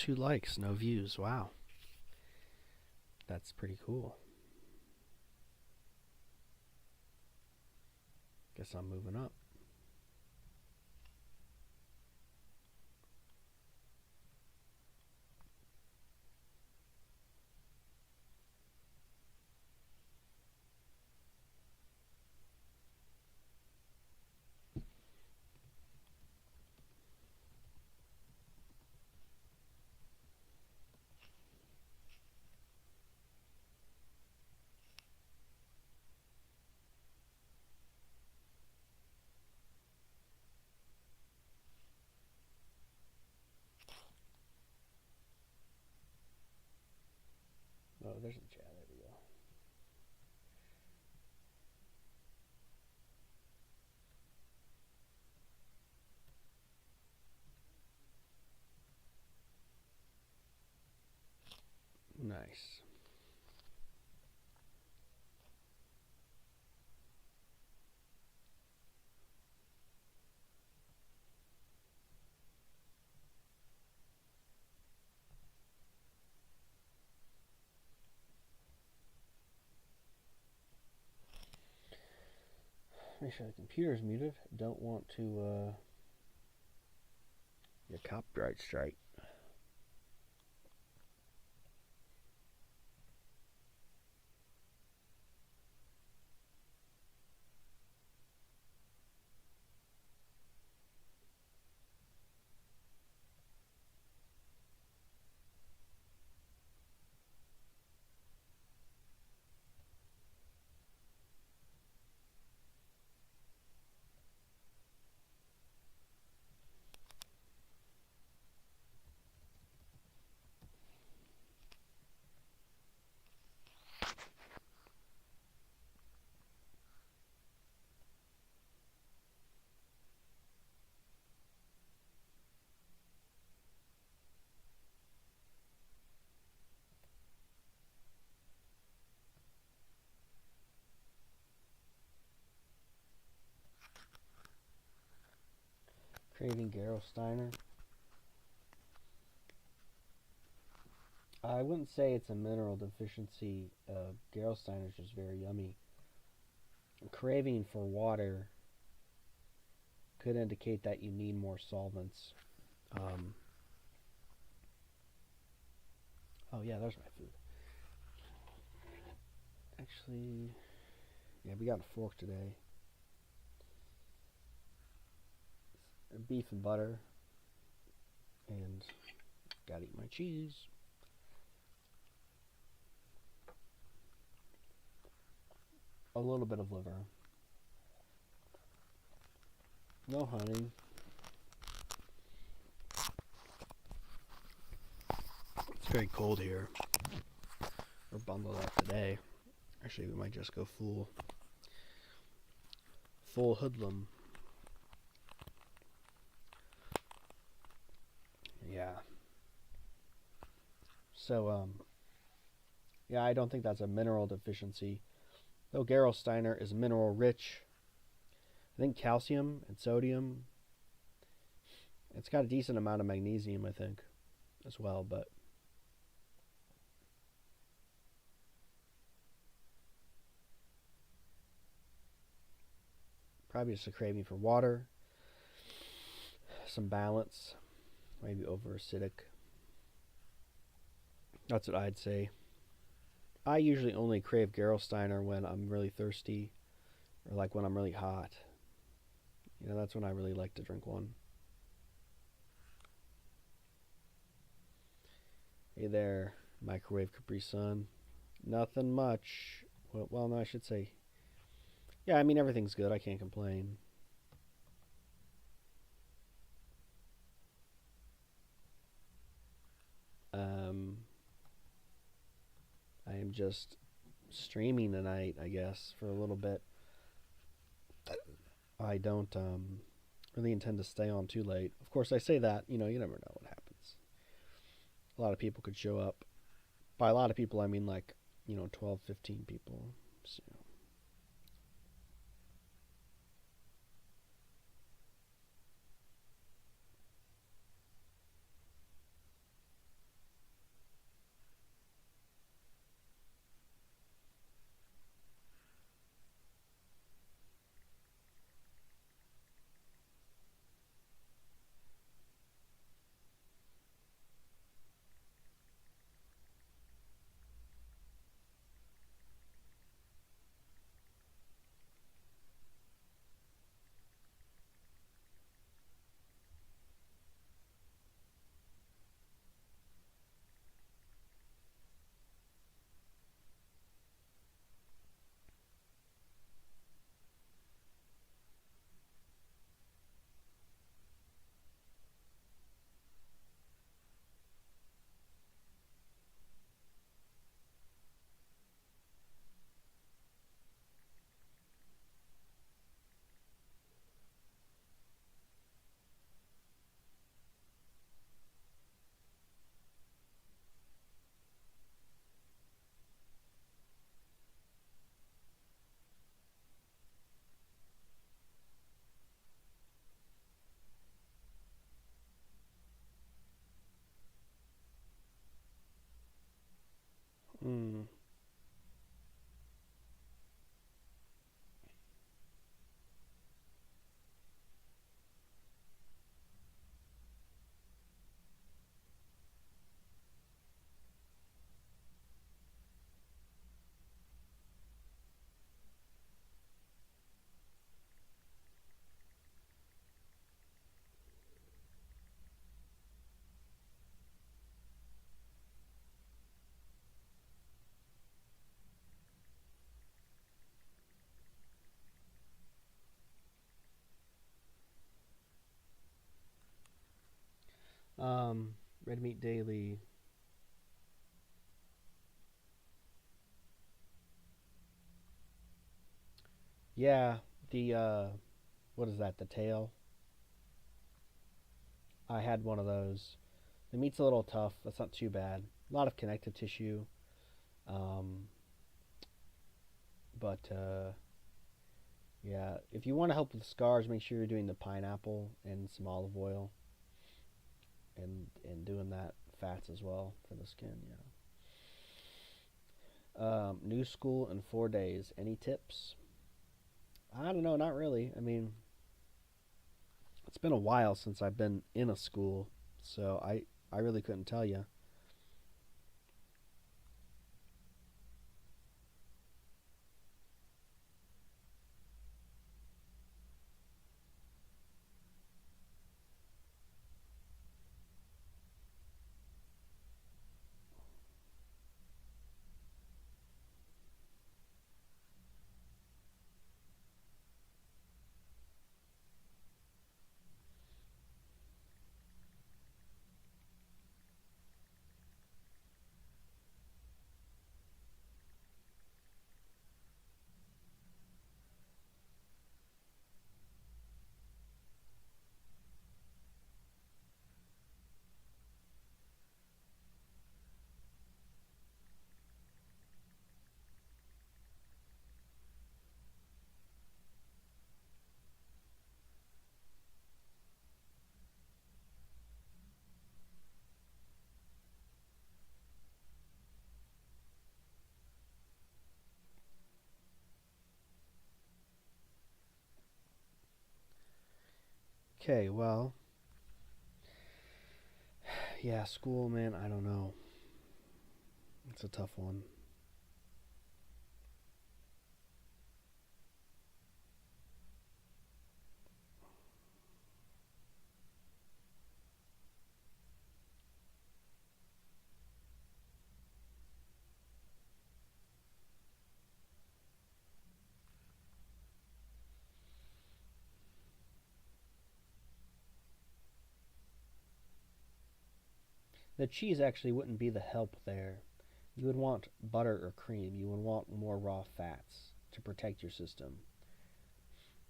2 likes, no views. Wow. That's pretty cool. Guess I'm moving up. Oh, there's a chat. There we go. Nice. Make sure the computer's muted. Don't want to get copyright strike. Craving Gerolsteiner. I wouldn't say it's a mineral deficiency. Gerolsteiner is just very yummy. Craving for water could indicate that you need more solvents. Oh yeah, there's my food. Actually, yeah, we got a fork today. Beef and butter, and gotta eat my cheese. A little bit of liver. No honey. It's very cold here. We're bundled up today. Actually, we might just go full hoodlum. Yeah. So, yeah, I don't think that's a mineral deficiency. Though Gerolsteiner is mineral rich. I think calcium and sodium. It's got a decent amount of magnesium, I think, as well, but probably just a craving for water, some balance, maybe over acidic. That's what I'd say. I usually only crave Gerolsteiner when I'm really thirsty or like when I'm really hot. You know, that's when I really like to drink one. Hey there, microwave Capri Sun. Nothing much. Well, no, I should say. Yeah, I mean, everything's good. I can't complain. I am just streaming tonight, I guess, for a little bit. I don't really intend to stay on too late. Of course, I say that, you never know what happens. A lot of people could show up. By a lot of people, I mean like, 12, 15 people. So. Hmm. Um, red meat daily. Yeah, the what is that? The tail. I had one of those. The meat's a little tough. That's not too bad. A lot of connective tissue. Um, but yeah, if you want to help with scars, make sure you're doing the pineapple and some olive oil, and doing that fats as well for the skin. Yeah. New school in 4 days. Any tips? I don't know. Not really. I mean, it's been a while since I've been in a school, so I really couldn't tell you. Okay, well, yeah, school, man. I don't know. It's a tough one. The cheese actually wouldn't be the help there. You would want butter or cream. You would want more raw fats to protect your system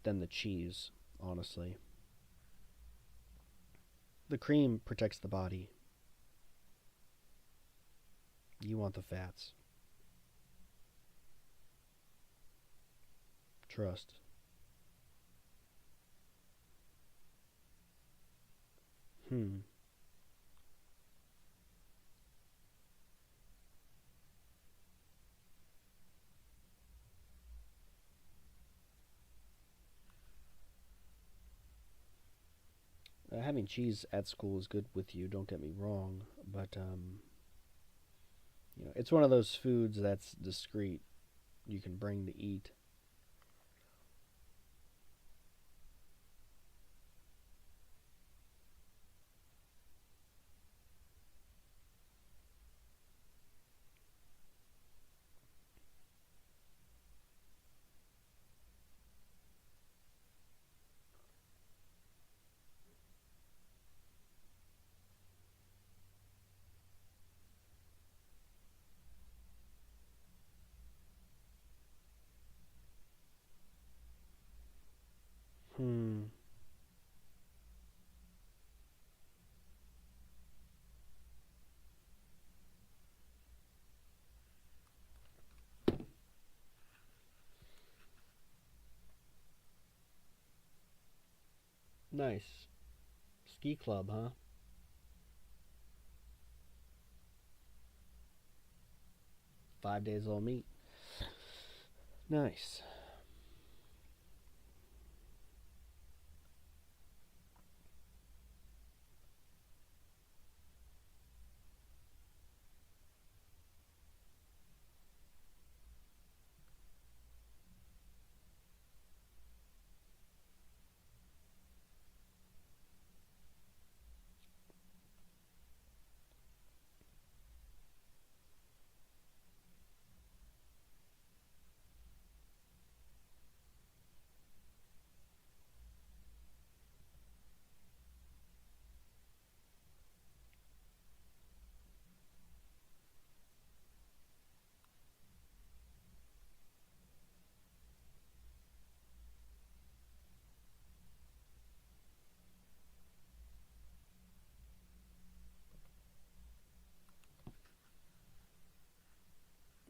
than the cheese, honestly. The cream protects the body. You want the fats. Trust. Hmm. Having cheese at school is good with you. Don't get me wrong, but it's one of those foods that's discreet. You can bring to eat. Hmm. Nice. Ski club, huh? 5 days old meat. Nice.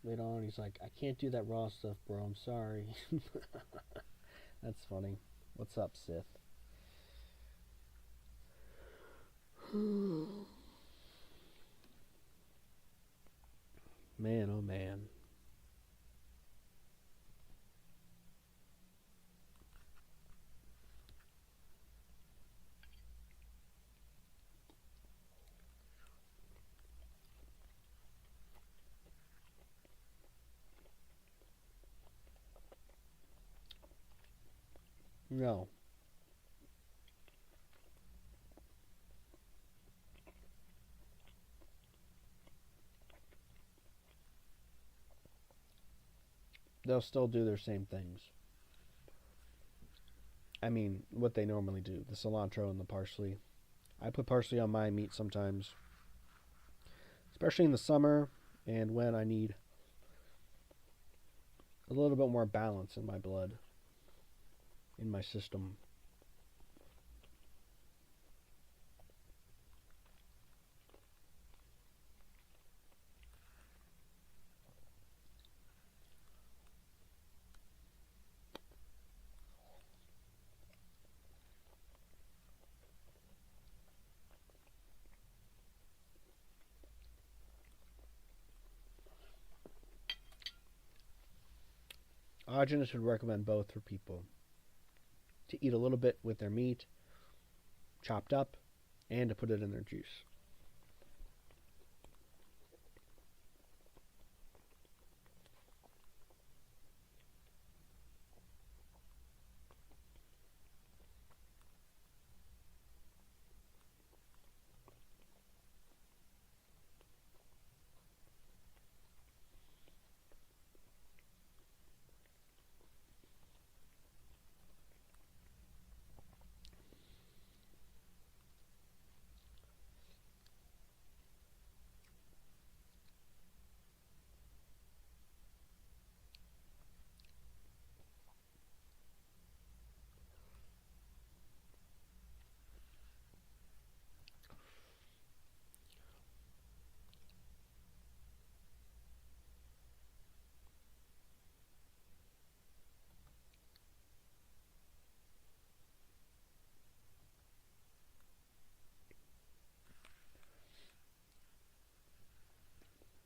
Later on, he's like, I can't do that raw stuff, bro. I'm sorry. That's funny. What's up, Sith? Man, oh man. No. They'll still do their same things. I mean, what they normally do. The cilantro and the parsley. I put parsley on my meat sometimes. Especially in the summer and when I need a little bit more balance in my blood. In my system. Hygienists would recommend both for people. To eat a little bit with their meat, chopped up, and to put it in their juice.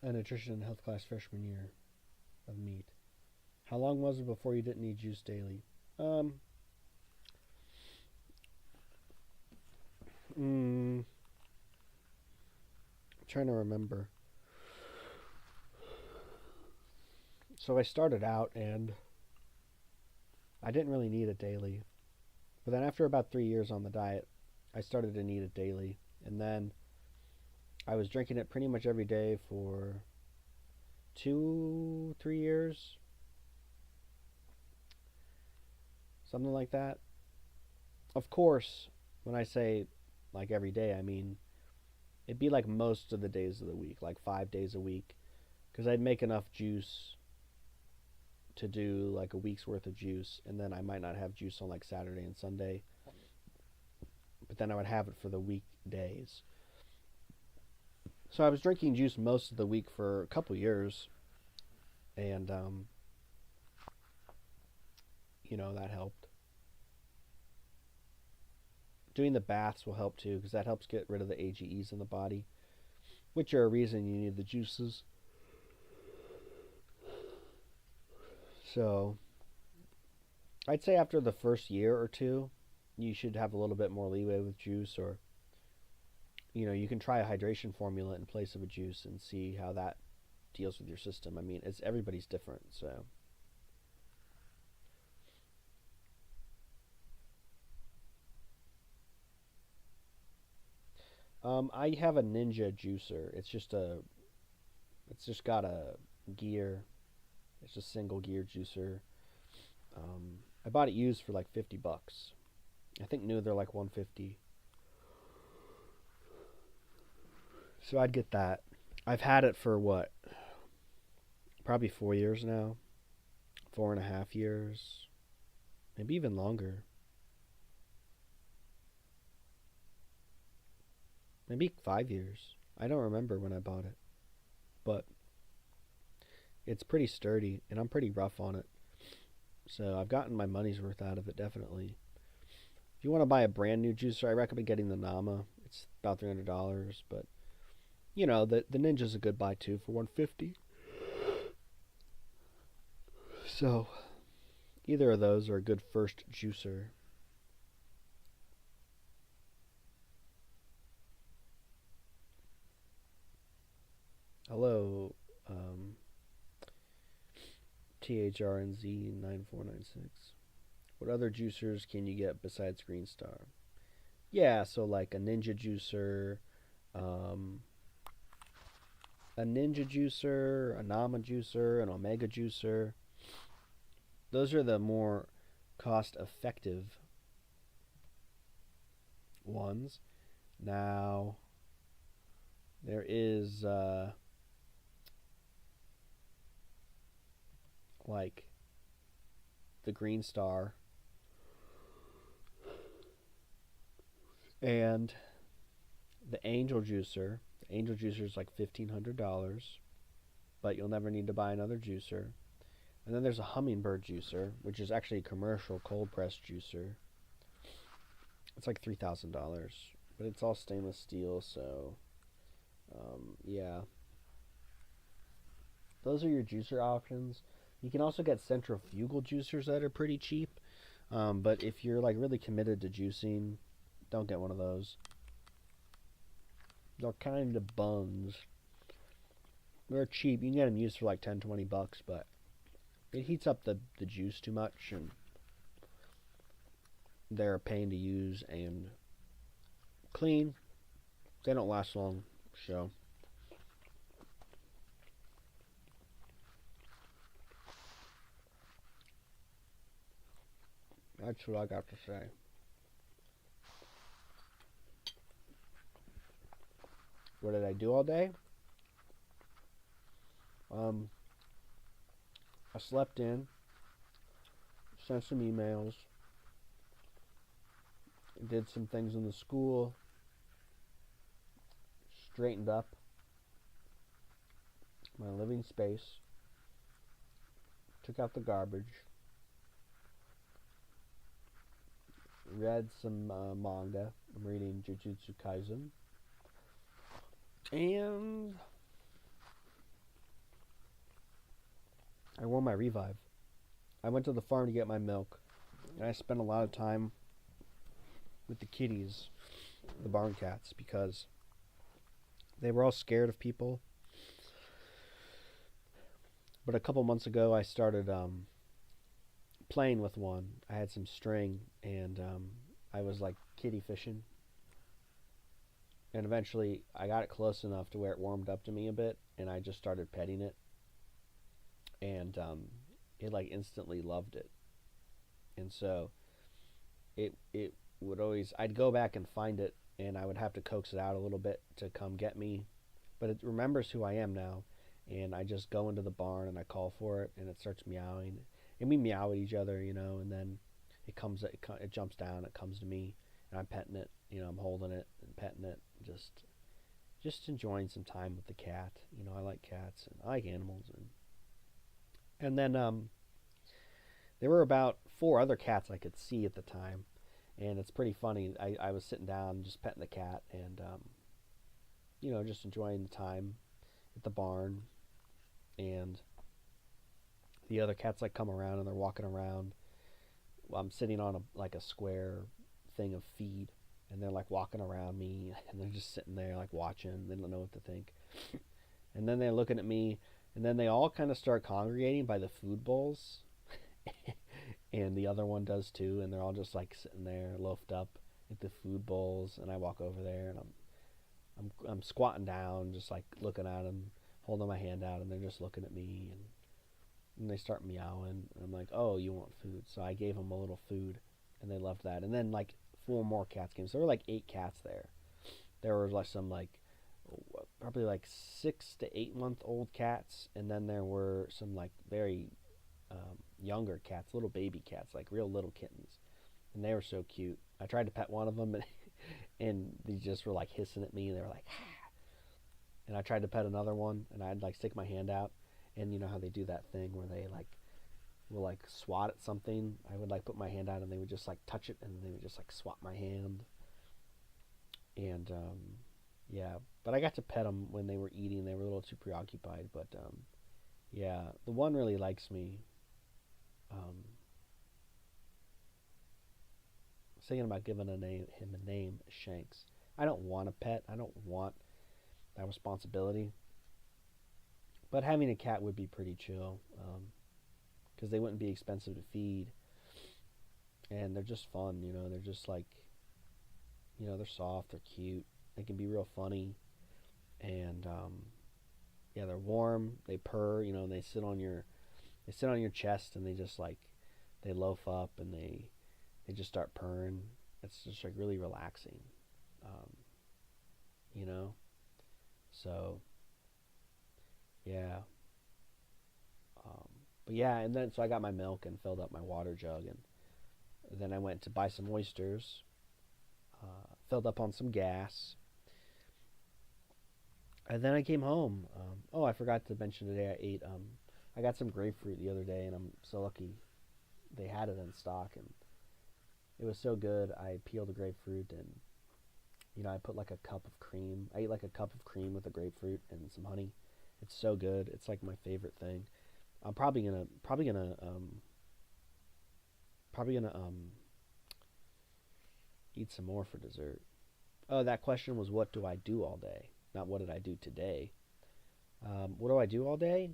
A nutrition and health class freshman year of meat. How long was it before you didn't eat juice daily? Trying to remember. So I started out and I didn't really need it daily. But then after about 3 years on the diet, I started to need it daily. And then I was drinking it pretty much every day for 2-3 years. Something like that. Of course, when I say like every day, I mean it'd be like most of the days of the week, like 5 days a week. Because I'd make enough juice to do like a week's worth of juice, and then I might not have juice on like Saturday and Sunday, but then I would have it for the weekdays. So I was drinking juice most of the week for a couple years, and that helped. Doing the baths will help too, because that helps get rid of the AGEs in the body, which are a reason you need the juices. So I'd say after the first year or two, you should have a little bit more leeway with juice, or you can try a hydration formula in place of a juice and see how that deals with your system. I mean, it's everybody's different, so. I have a Ninja juicer. It's just got a gear. It's a single gear juicer. I bought it used for like $50. I think new they're like 150. So I'd get that. I've had it for what? Probably 4 years now. 4.5 years. Maybe even longer. Maybe 5 years. I don't remember when I bought it. But it's pretty sturdy, and I'm pretty rough on it. So I've gotten my money's worth out of it, definitely. If you want to buy a brand new juicer, I recommend getting the Nama. It's about $300, but the Ninja's a good buy too for $150. So either of those are a good first juicer. Hello, THRNZ9496. What other juicers can you get besides Green Star? Yeah, so like a Ninja juicer, a Nama juicer, an Omega juicer. Those are the more cost-effective ones. Now, there is like the Green Star and the Angel juicer. The Angel juicer is like $1,500, but you'll never need to buy another juicer. And then there's a Hummingbird juicer, which is actually a commercial cold press juicer. It's like $3,000, but it's all stainless steel, so yeah. Those are your juicer options. You can also get centrifugal juicers that are pretty cheap, but if you're like really committed to juicing, don't get one of those. They're kind of buns. They're cheap. You can get them used for like $10-20, but it heats up the juice too much, and they're a pain to use and clean. They don't last long, so. That's what I got to say. What did I do all day? I slept in, sent some emails, did some things in the school, straightened up my living space, took out the garbage, read some manga. I'm reading Jujutsu Kaisen, and I wore my Revive. I went to the farm to get my milk, and I spent a lot of time with the kitties, the barn cats, because they were all scared of people. But a couple months ago, I started playing with one. I had some string, and I was like kitty fishing. And eventually, I got it close enough to where it warmed up to me a bit, and I just started petting it. And it like instantly loved it. And so it would always, I'd go back and find it, and I would have to coax it out a little bit to come get me. But it remembers who I am now, and I just go into the barn and I call for it, and it starts meowing. And we meow at each other, and then it jumps down, it comes to me, and I'm petting it, I'm holding it and petting it, just enjoying some time with the cat. I like cats and I like animals, and then there were about 4 other cats I could see at the time, and it's pretty funny. I was sitting down just petting the cat and just enjoying the time at the barn, and the other cats like come around and they're walking around. Well, I'm sitting on a square thing of feed, and they're like walking around me, and they're just sitting there like watching. They don't know what to think, and then they're looking at me, and then they all kind of start congregating by the food bowls, and the other one does too, and they're all just like sitting there loafed up at the food bowls, and I walk over there and I'm squatting down, just like looking at them, holding my hand out, and they're just looking at me, and they start meowing, and I'm like, oh, you want food? So I gave them a little food, and they loved that. And then like 4 more cats came, so there were like 8 cats there. There were like some like probably like 6 to 8 month old cats, and then there were some like very younger cats, little baby cats, like real little kittens, and they were so cute. I tried to pet one of them, and they just were like hissing at me, and they were like, ah. And I tried to pet another one, and I'd like stick my hand out, and you know how they do that thing where they like will like swat at something. I would like put my hand out, and they would just like touch it, and they would just like swat my hand. And yeah, but I got to pet them when they were eating. They were a little too preoccupied, but yeah, the one really likes me. Thinking about giving him a name, Shanks. I don't want a pet. I don't want that responsibility. But having a cat would be pretty chill, because they wouldn't be expensive to feed, and they're just fun. You know, they're just like, you know, they're soft, they're cute, they can be real funny, and yeah, they're warm. They purr. You know, and they sit on your chest, and they just like they loaf up, and they just start purring. It's just like really relaxing, you know. So yeah, but yeah, and then so I got my milk and filled up my water jug, and then I went to buy some oysters, filled up on some gas, and then I came home. Oh, I forgot to mention today I got some grapefruit the other day, and I'm so lucky they had it in stock, and it was so good. I peeled a grapefruit, and you know, I put like a cup of cream. I ate like a cup of cream with a grapefruit and some honey. It's so good. It's like my favorite thing. I'm probably gonna eat some more for dessert. Oh, that question was what do I do all day? Not what did I do today. What do I do all day?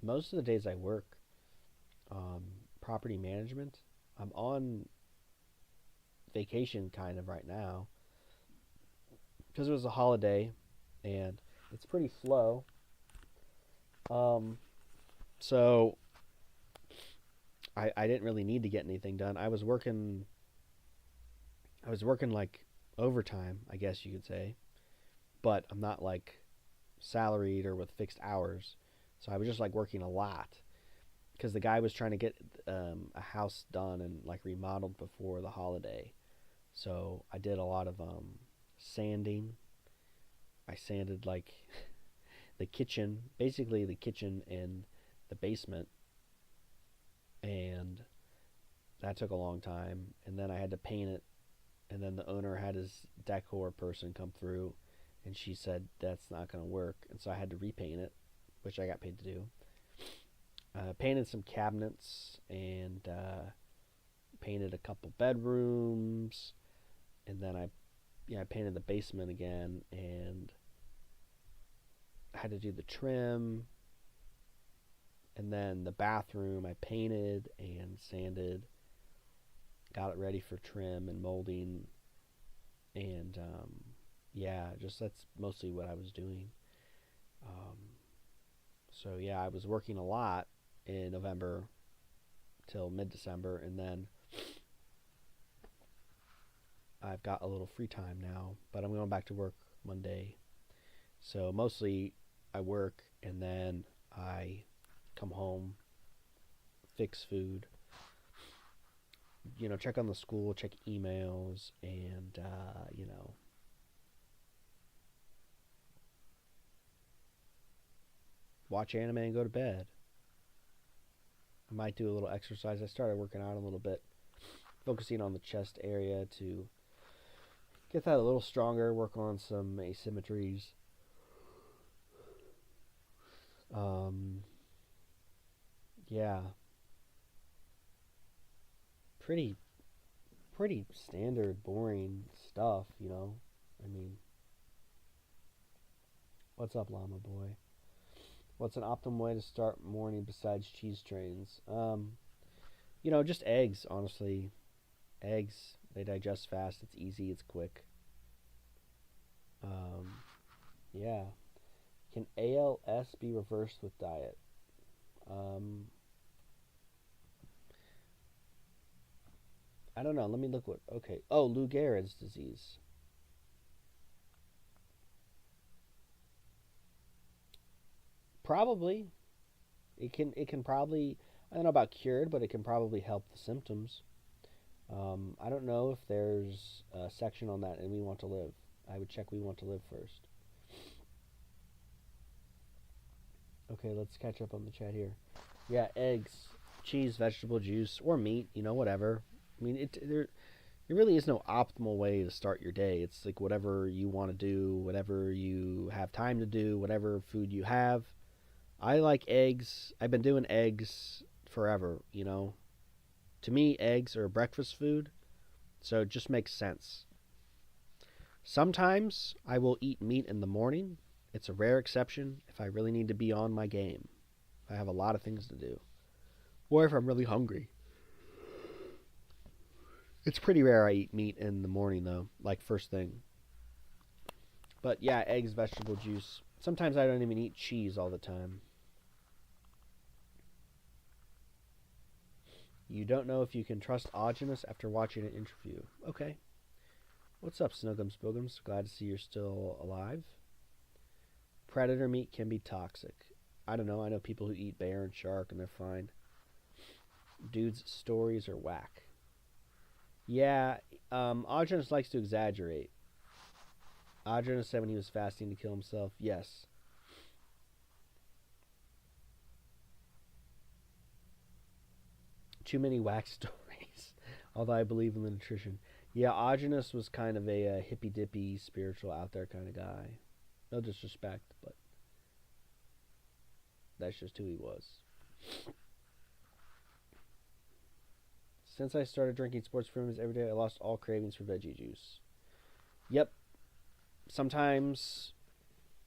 Most of the days I work. Property management. I'm on vacation kind of right now because it was a holiday and it's pretty slow. So I didn't really need to get anything done. I was working like overtime, I guess you could say, but I'm not like salaried or with fixed hours. So I was just like working a lot because the guy was trying to get a house done and like remodeled before the holiday. So I did a lot of sanding. I sanded like the kitchen, basically the kitchen and the basement, and that took a long time. And then I had to paint it, and then the owner had his decor person come through, and she said that's not going to work, and so I had to repaint it, which I got paid to do. Painted some cabinets and painted a couple bedrooms, and then I painted the basement again, and I had to do the trim, and then the bathroom I painted and sanded, got it ready for trim and molding, and yeah, just that's mostly what I was doing. So yeah, I was working a lot in November till mid-December, and then I've got a little free time now, but I'm going back to work Monday. So mostly I work, and then I come home, fix food, you know, check on the school, check emails, and you know, watch anime and go to bed. I might do a little exercise. I started working out a little bit, focusing on the chest area to get that a little stronger, work on some asymmetries. Yeah, pretty pretty standard, boring stuff, you know. I mean, what's up, llama boy? What's an optimum way to start morning besides cheese trains? Just eggs, honestly. Eggs, they digest fast, it's easy, it's quick. Um, yeah. Can ALS be reversed with diet? Um, I don't know. Let me look what. Okay. Oh, Lou Gehrig's disease. Probably. It can probably. I don't know about cured, but it can probably help the symptoms. I don't know if there's a section on that in We Want to Live. I would check We Want to Live first. Okay, let's catch up on the chat here. Yeah, eggs, cheese, vegetable juice, or meat. Whatever. I mean, there really is no optimal way to start your day. It's like whatever you want to do, whatever you have time to do, whatever food you have. I like eggs. I've been doing eggs forever. To me, eggs are a breakfast food, so it just makes sense. Sometimes I will eat meat in the morning. It's a rare exception if I really need to be on my game. If I have a lot of things to do. Or if I'm really hungry. It's pretty rare I eat meat in the morning, though, like first thing. But yeah, eggs, vegetable juice. Sometimes I don't even eat cheese all the time. You don't know if you can trust Augenus after watching an interview. Okay. What's up, Snuggums Boogums? Glad to see you're still alive. Predator meat can be toxic. I don't know. I know people who eat bear and shark and they're fine. Dude's stories are whack. Yeah, Augenus likes to exaggerate. Augenus said when he was fasting to kill himself. Yes. Too many whack stories. Although I believe in the nutrition. Yeah, Augenus was kind of a hippy-dippy, spiritual, out there kind of guy. No disrespect, but that's just who he was. Since I started drinking sports supplements every day, I lost all cravings for veggie juice. Yep. Sometimes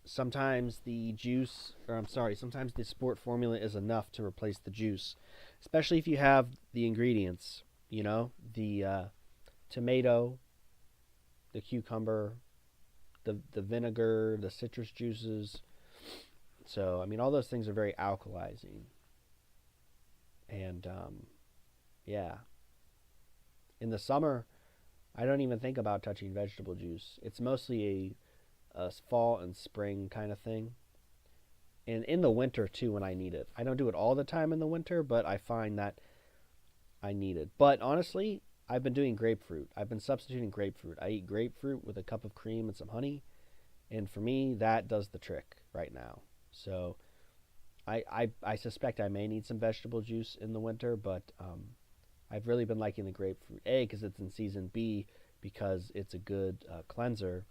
the juice, sometimes the sport formula is enough to replace the juice, especially if you have the ingredients, the tomato, the cucumber, the vinegar, the citrus juices. So, I mean, all those things are very alkalizing. And, yeah. In the summer, I don't even think about touching vegetable juice. It's mostly a fall and spring kind of thing. And in the winter, too, when I need it. I don't do it all the time in the winter, but I find that I need it. But honestly, I've been doing grapefruit. I've been substituting grapefruit. I eat grapefruit with a cup of cream and some honey. And for me, that does the trick right now. So I suspect I may need some vegetable juice in the winter, but I've really been liking the grapefruit. A, because it's in season. B, because it's a good cleanser.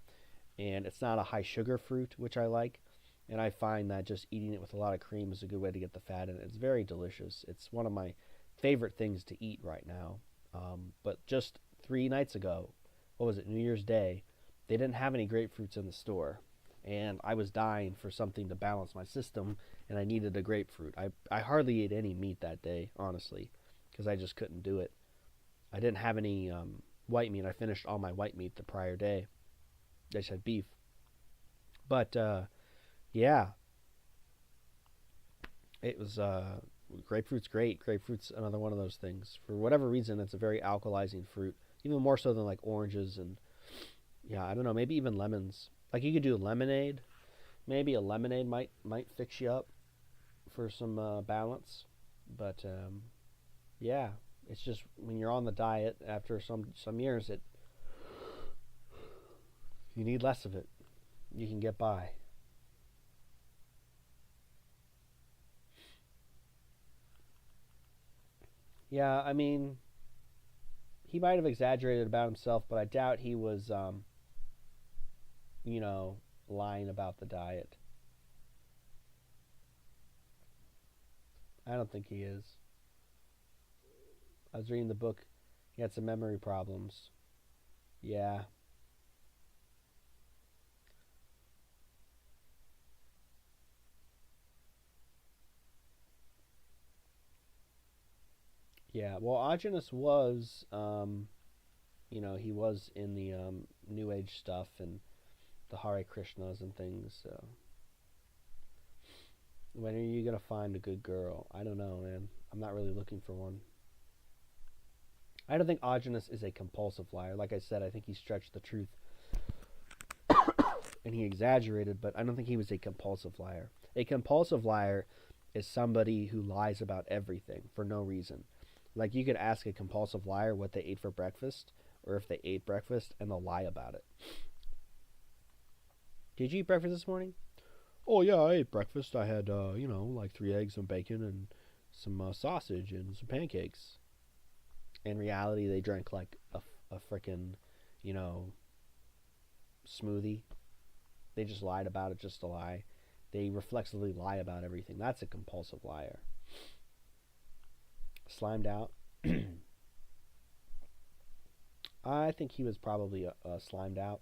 And it's not a high sugar fruit, which I like. And I find that just eating it with a lot of cream is a good way to get the fat in it. It's very delicious. It's one of my favorite things to eat right now. But just 3 nights ago, what was it, New Year's Day, they didn't have any grapefruits in the store. And I was dying for something to balance my system, and I needed a grapefruit. I hardly ate any meat that day, honestly, because I just couldn't do it. I didn't have any white meat. I finished all my white meat the prior day. I just had beef. But, yeah. It was, grapefruit's great. Grapefruit's another one of those things. For whatever reason, it's a very alkalizing fruit. Even more so than, like, oranges and, yeah, I don't know, maybe even lemons. Like, you could do lemonade. Maybe a lemonade might fix you up for some balance. But, yeah, it's just when you're on the diet after some years, you need less of it. You can get by. Yeah, I mean, he might have exaggerated about himself, but I doubt he was, lying about the diet. I I don't think he is. I was reading the book. He had some memory problems. Yeah. Yeah. Well, Ajanas was, he was in the New Age stuff and the Hare Krishnas and things. So, when are you gonna find a good girl? I don't know, man. I'm not really looking for one. I don't think Ajanas is a compulsive liar. Like I said, I think he stretched the truth and he exaggerated, but I don't think he was a compulsive liar. A compulsive liar is somebody who lies about everything for no reason. Like, you could ask a compulsive liar what they ate for breakfast, or if they ate breakfast, and they'll lie about it. Did you eat breakfast this morning? Oh, yeah, I ate breakfast. I had, like 3 eggs, some bacon, and some sausage and some pancakes. In reality, they drank like a frickin', smoothie. They just lied about it just to lie. They reflexively lie about everything. That's a compulsive liar. Slimed out. I think he was probably slimed out.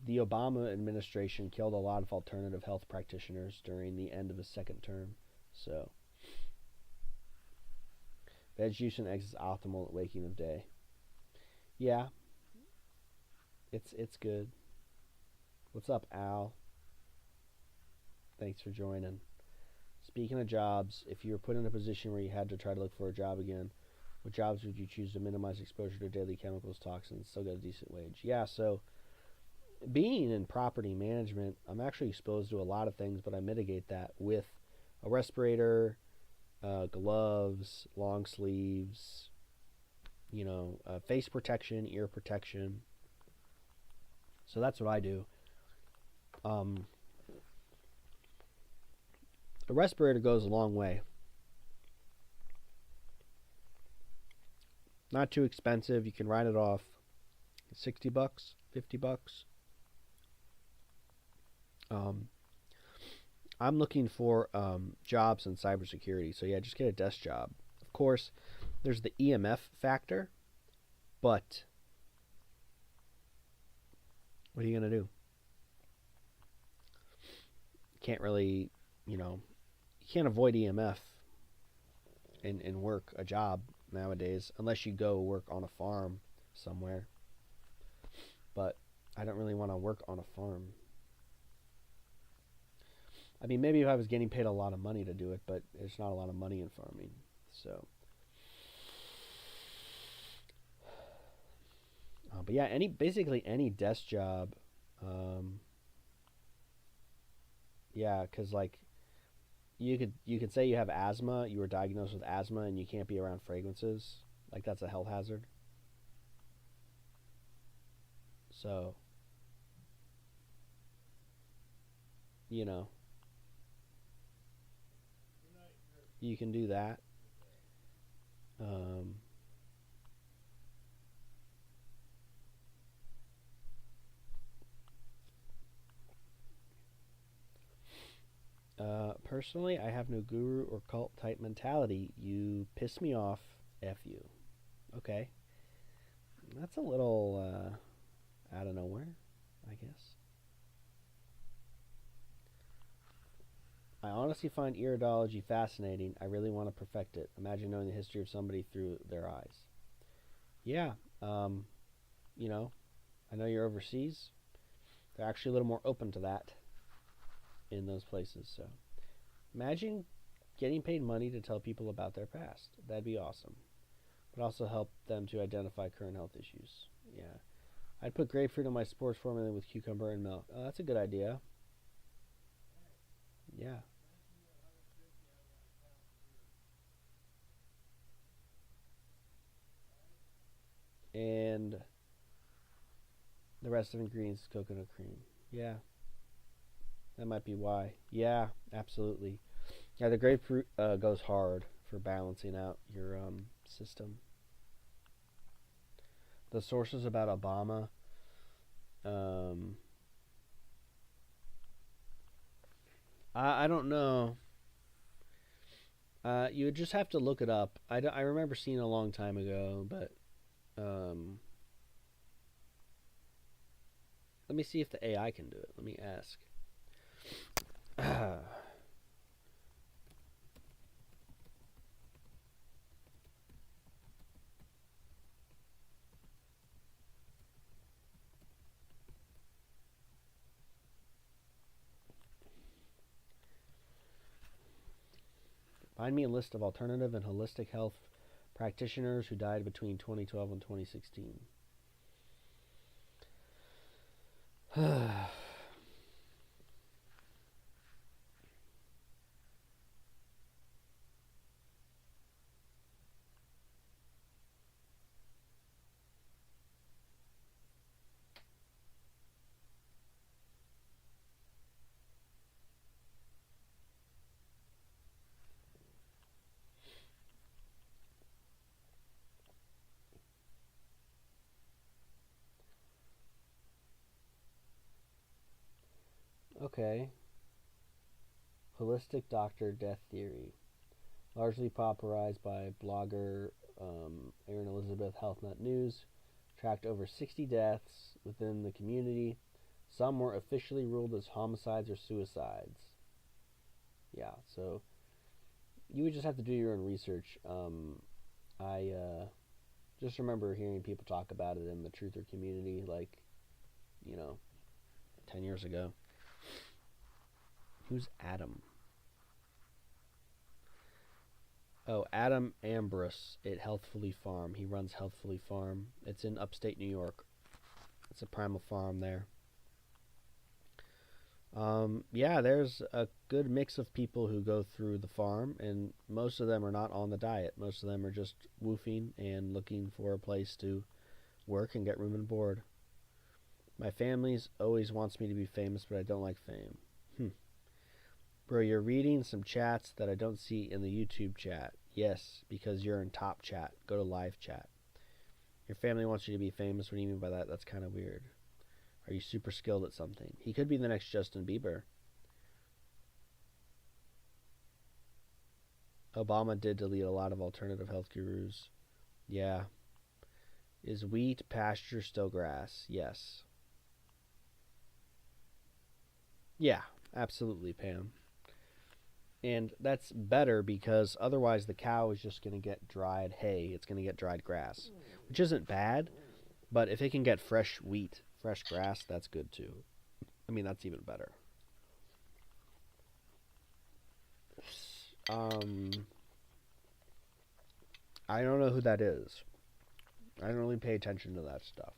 The Obama administration killed a lot of alternative health practitioners during the end of his second term. So, veg juice and eggs is optimal at waking of day. Yeah, it's good. What's up, Al? Thanks for joining. Speaking of jobs, if you were put in a position where you had to try to look for a job again, what jobs would you choose to minimize exposure to daily chemicals, toxins, still get a decent wage? Yeah, so being in property management, I'm actually exposed to a lot of things, but I mitigate that with a respirator, gloves, long sleeves, face protection, ear protection. So that's what I do. A respirator goes a long way. Not too expensive. You can write it off. $60, $50. I'm looking for jobs in cybersecurity. So yeah, just get a desk job. Of course, there's the EMF factor, but what are you going to do? Can't really, you can't avoid EMF in work, a job nowadays, unless you go work on a farm somewhere. But I don't really want to work on a farm. I mean, maybe if I was getting paid a lot of money to do it, but there's not a lot of money in farming. So, but yeah, basically any desk job. Yeah, because like you could say you have asthma, you were diagnosed with asthma, and you can't be around fragrances. Like, that's a health hazard. So, you can do that. Personally, I have no guru or cult type mentality. You piss me off, F you. Okay. That's a little out of nowhere, I guess. I honestly find iridology fascinating. I really want to perfect it. Imagine knowing the history of somebody through their eyes. Yeah, I know you're overseas. They're actually a little more open to that in those places. So imagine getting paid money to tell people about their past. That'd be awesome. But also help them to identify current health issues. Yeah. I'd put grapefruit in my sports formula with cucumber and milk. Oh, that's a good idea. Yeah. And the rest of the ingredients is coconut cream. Yeah. That might be why. Yeah, absolutely. Yeah, the grapefruit goes hard for balancing out your system. The sources about Obama. I don't know. You would just have to look it up. I remember seeing it a long time ago, but let me see if the AI can do it. Let me ask. Find me a list of alternative and holistic health practitioners who died between 2012 and 2016. Okay. Holistic doctor death theory. Largely popularized by blogger Erin Elizabeth HealthNet News. Tracked over 60 deaths within the community. Some were officially ruled as homicides or suicides. Yeah, so you would just have to do your own research. I just remember hearing people talk about it in the truther community, like, 10 years ago. Who's Adam? Oh, Adam Ambrose at Healthfully Farm. He runs Healthfully Farm. It's in upstate New York. It's a primal farm there. Yeah, there's a good mix of people who go through the farm, and most of them are not on the diet. Most of them are just woofing and looking for a place to work and get room and board. My family's always wants me to be famous, but I don't like fame. Bro, you're reading some chats that I don't see in the YouTube chat. Yes, because you're in top chat. Go to live chat. Your family wants you to be famous. What do you mean by that? That's kind of weird. Are you super skilled at something? He could be the next Justin Bieber. Obama did delete a lot of alternative health gurus. Yeah. Is wheat pasture still grass? Yes. Yeah, absolutely, Pam. And that's better because otherwise the cow is just going to get dried hay. It's going to get dried grass, which isn't bad. But if it can get fresh wheat, fresh grass, that's good too. I mean, that's even better. I don't know who that is. I don't really pay attention to that stuff.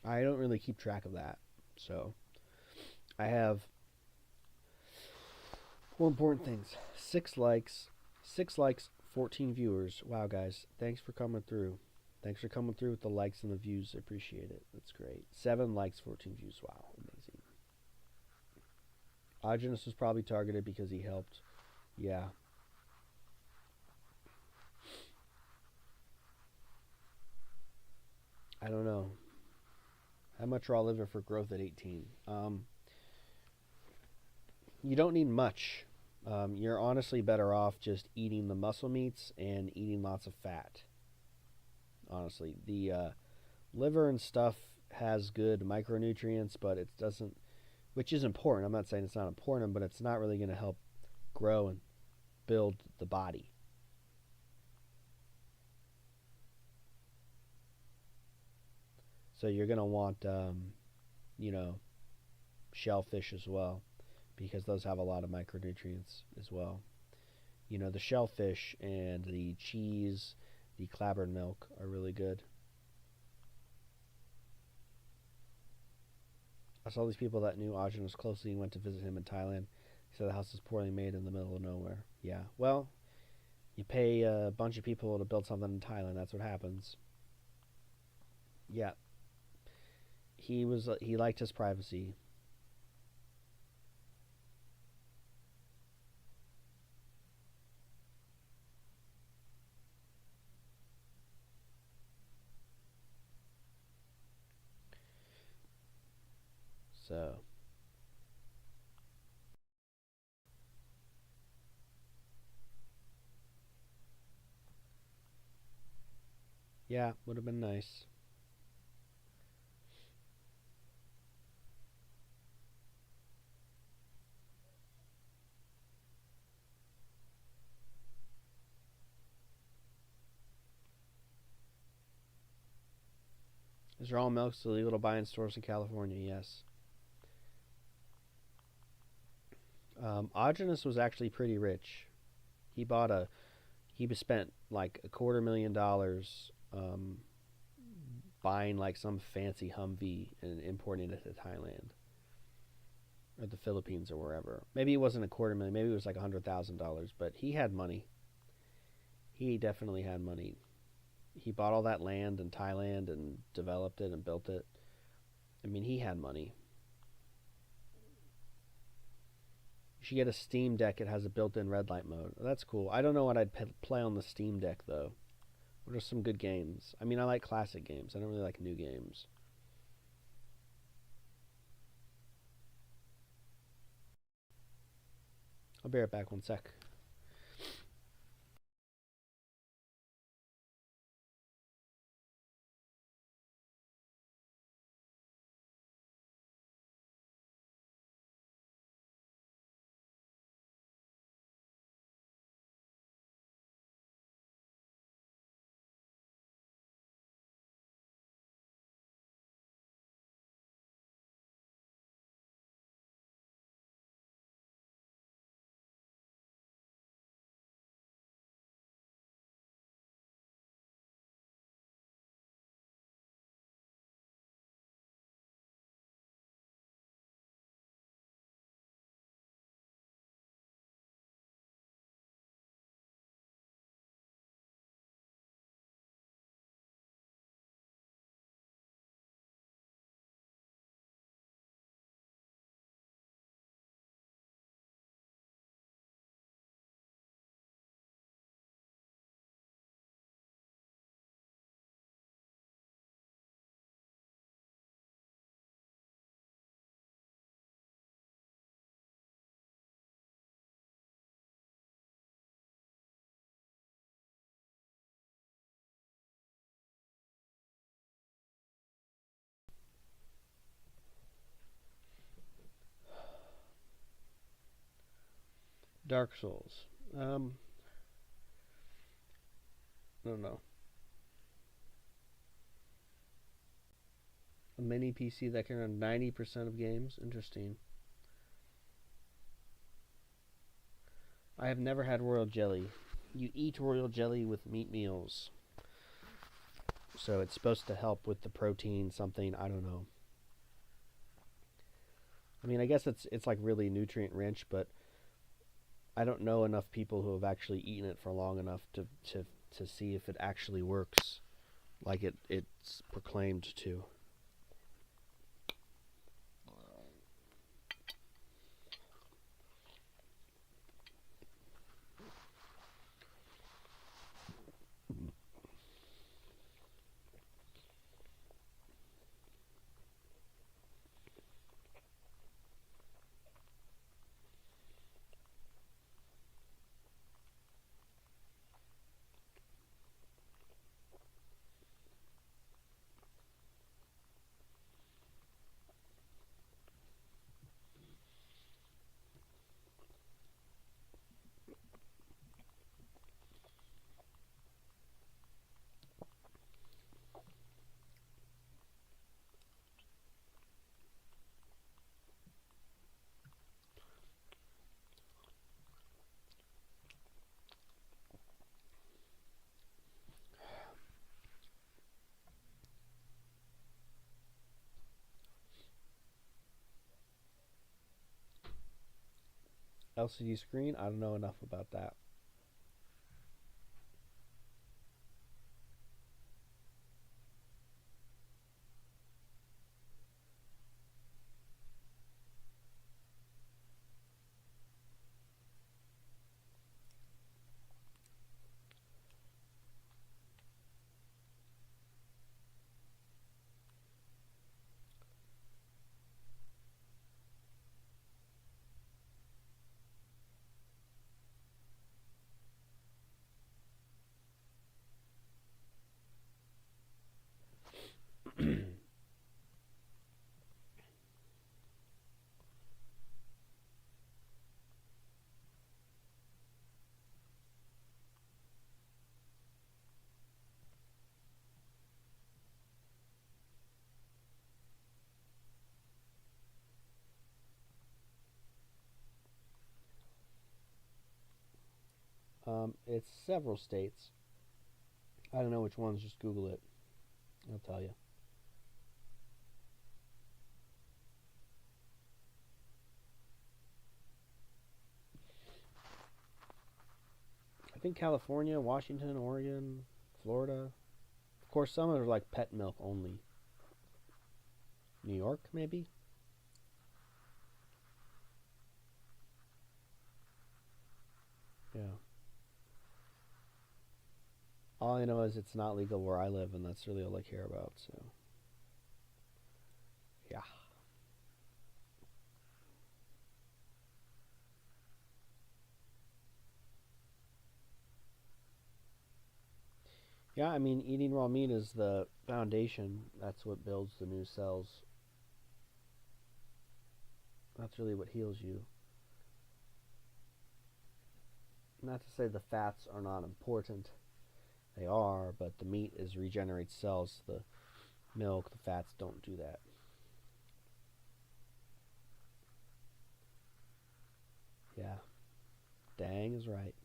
I don't really keep track of that. So, I have 4 important things. 6 likes, 14 viewers. Wow, guys, thanks for coming through. Thanks for coming through with the likes and the views. I appreciate it. That's great. 7 likes, 14 views. Wow, amazing. Ogenus was probably targeted because he helped. Yeah. I don't know. How much raw liver for growth at 18? You don't need much. You're honestly better off just eating the muscle meats and eating lots of fat. Honestly, the liver and stuff has good micronutrients, but it doesn't, which is important. I'm not saying it's not important, but it's not really going to help grow and build the body. So you're going to want, shellfish as well, because those have a lot of micronutrients as well. The shellfish and the cheese, the clabbered milk are really good. I saw these people that knew Ogenus closely and went to visit him in Thailand. He said the house is poorly made in the middle of nowhere. Yeah, well, you pay a bunch of people to build something in Thailand. That's what happens. Yeah, he liked his privacy. So, yeah, would have been nice. Is raw milk still illegal to buy in stores in California? Yes. Augenus was actually pretty rich. He bought a he spent like $250,000 buying like some fancy Humvee and importing it to Thailand or the Philippines or wherever. Maybe it wasn't $250,000. Maybe it was like $100,000. But he had money. He definitely had money. He bought all that land in Thailand and developed it and built it. I mean, he had money. You should get a Steam Deck. It has a built-in red light mode. That's cool. I don't know what I'd play on the Steam Deck though. What are some good games? I mean, I like classic games. I don't really like new games. I'll be right back 1 sec. Dark Souls. I don't know. A mini PC that can run 90% of games. Interesting. I have never had royal jelly. You eat royal jelly with meat meals. So it's supposed to help with the protein something. I don't know. I mean, I guess it's like really nutrient rich, but I don't know enough people who have actually eaten it for long enough to see if it actually works like it's proclaimed to. LCD screen? I don't know enough about that. It's several states. I don't know which ones. Just Google it. I'll tell you. I think California, Washington, Oregon, Florida. Of course, some are like pet milk only. New York, maybe? Yeah. All I know is it's not legal where I live, and that's really all I care about, so. Yeah. Yeah, I mean, eating raw meat is the foundation. That's what builds the new cells. That's really what heals you. Not to say the fats are not important. They are, but the meat is regenerates cells. The milk, the fats don't do that. Yeah. Dang is right.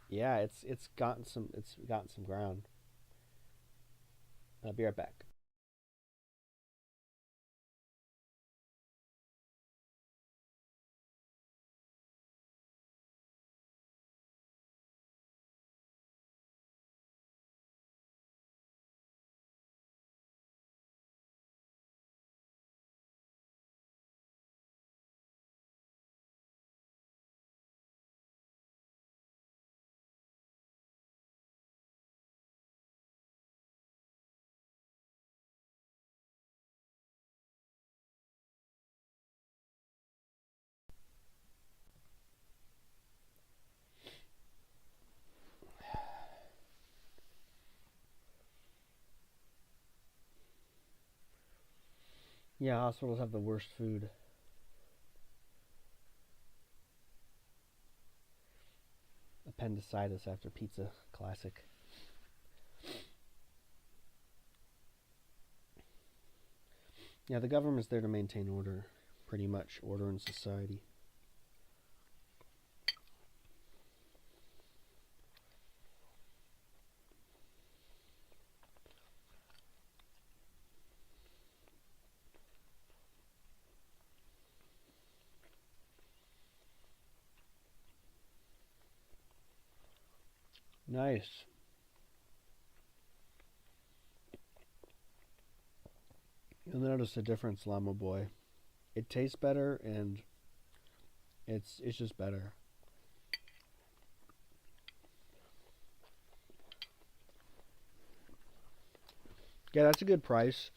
Yeah, it's gotten some ground. I'll be right back. Yeah, hospitals have the worst food. Appendicitis after pizza, classic. Yeah, the government's there to maintain order, pretty much order in society. Nice. You'll notice a difference, Llama Boy. It tastes better and it's just better. Yeah, that's a good price.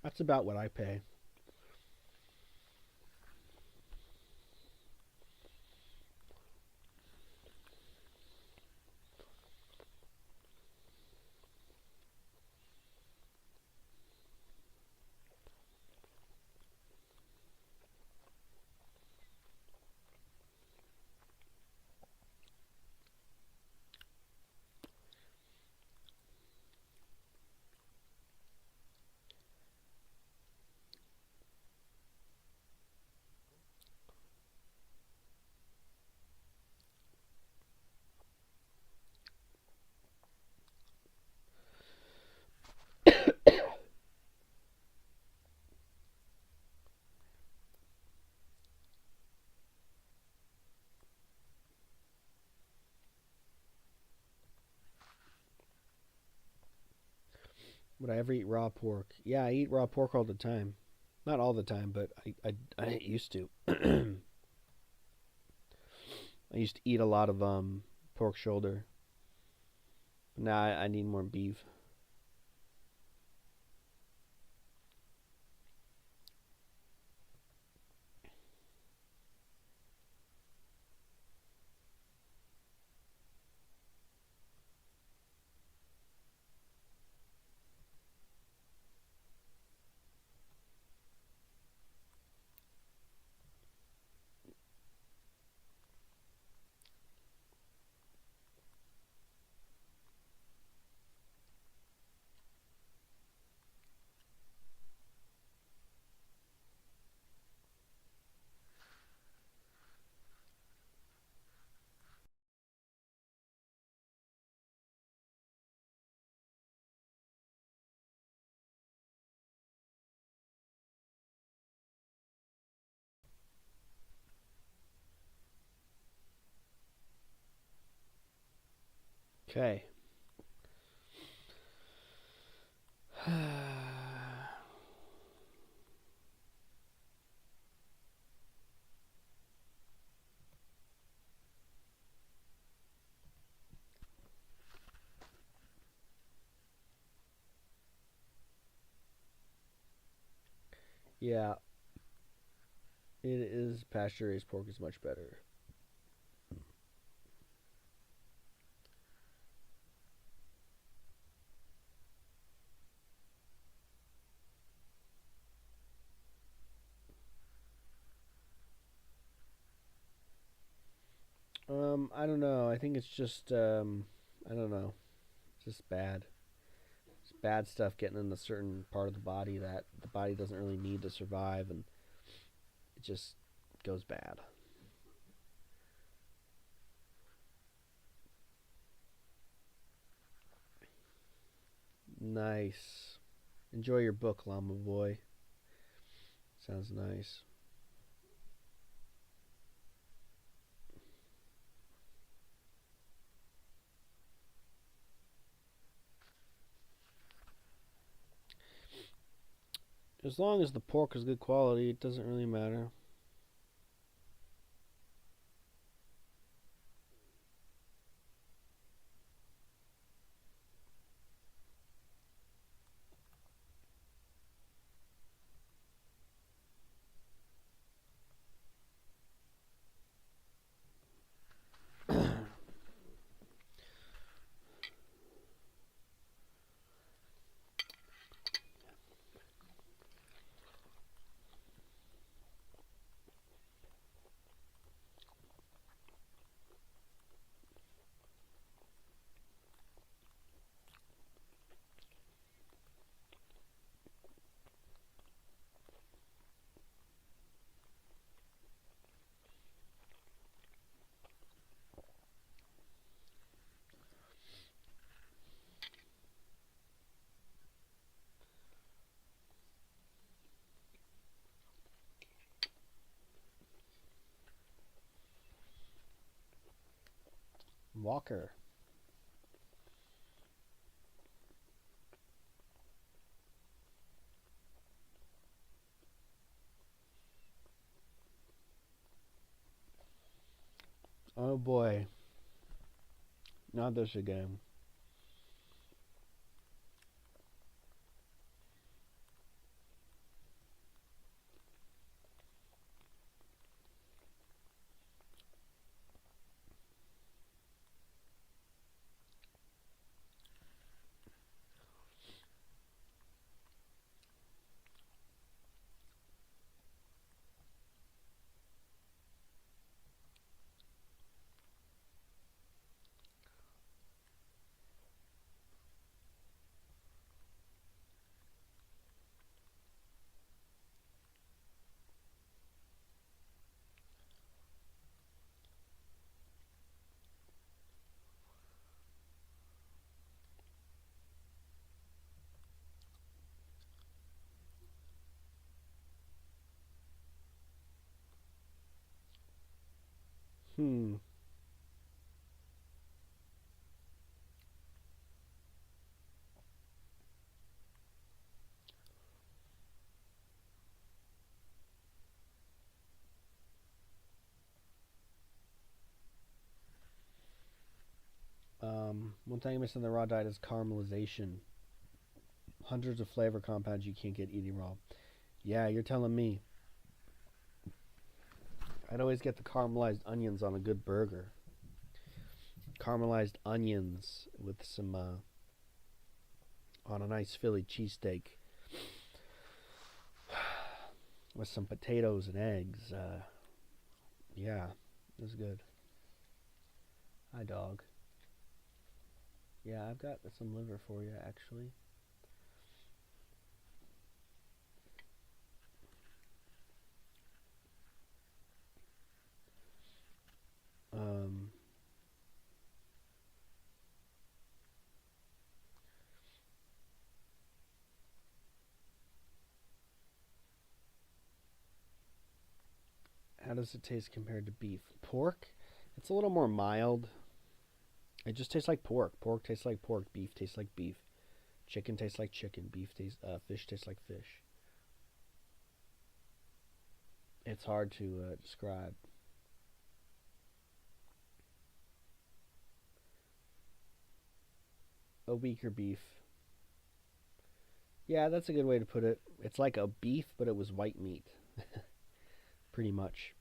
That's about what I pay. Would I ever eat raw pork? Yeah, I eat raw pork all the time. Not all the time, but I used to. I used to eat a lot of pork shoulder. Now I need more beef. Okay. Yeah, it is. Pasture raised pork is much better. I don't know. I think it's just I don't know. It's just bad. It's bad stuff getting in a certain part of the body that the body doesn't really need to survive, and it just goes bad. Nice. Enjoy your book, Llama Boy. Sounds nice. As long as the pork is good quality, it doesn't really matter. Walker. Oh boy. Not this again. Hmm. One thing missing in the raw diet is caramelization. Hundreds of flavor compounds you can't get eating raw. Yeah, you're telling me. I'd always get the caramelized onions on a good burger. Caramelized onions with some on a nice Philly cheesesteak with some potatoes and eggs. Yeah, it was good. Hi, dog. Yeah, I've got some liver for you, actually. Um, how does it taste compared to beef? Pork? It's a little more mild. It just tastes like pork. Pork tastes like pork. Beef tastes like beef. Chicken tastes like chicken. Fish tastes like fish. It's hard to describe. A weaker beef. Yeah, that's a good way to put it. It's like a beef, but it was white meat. Pretty much.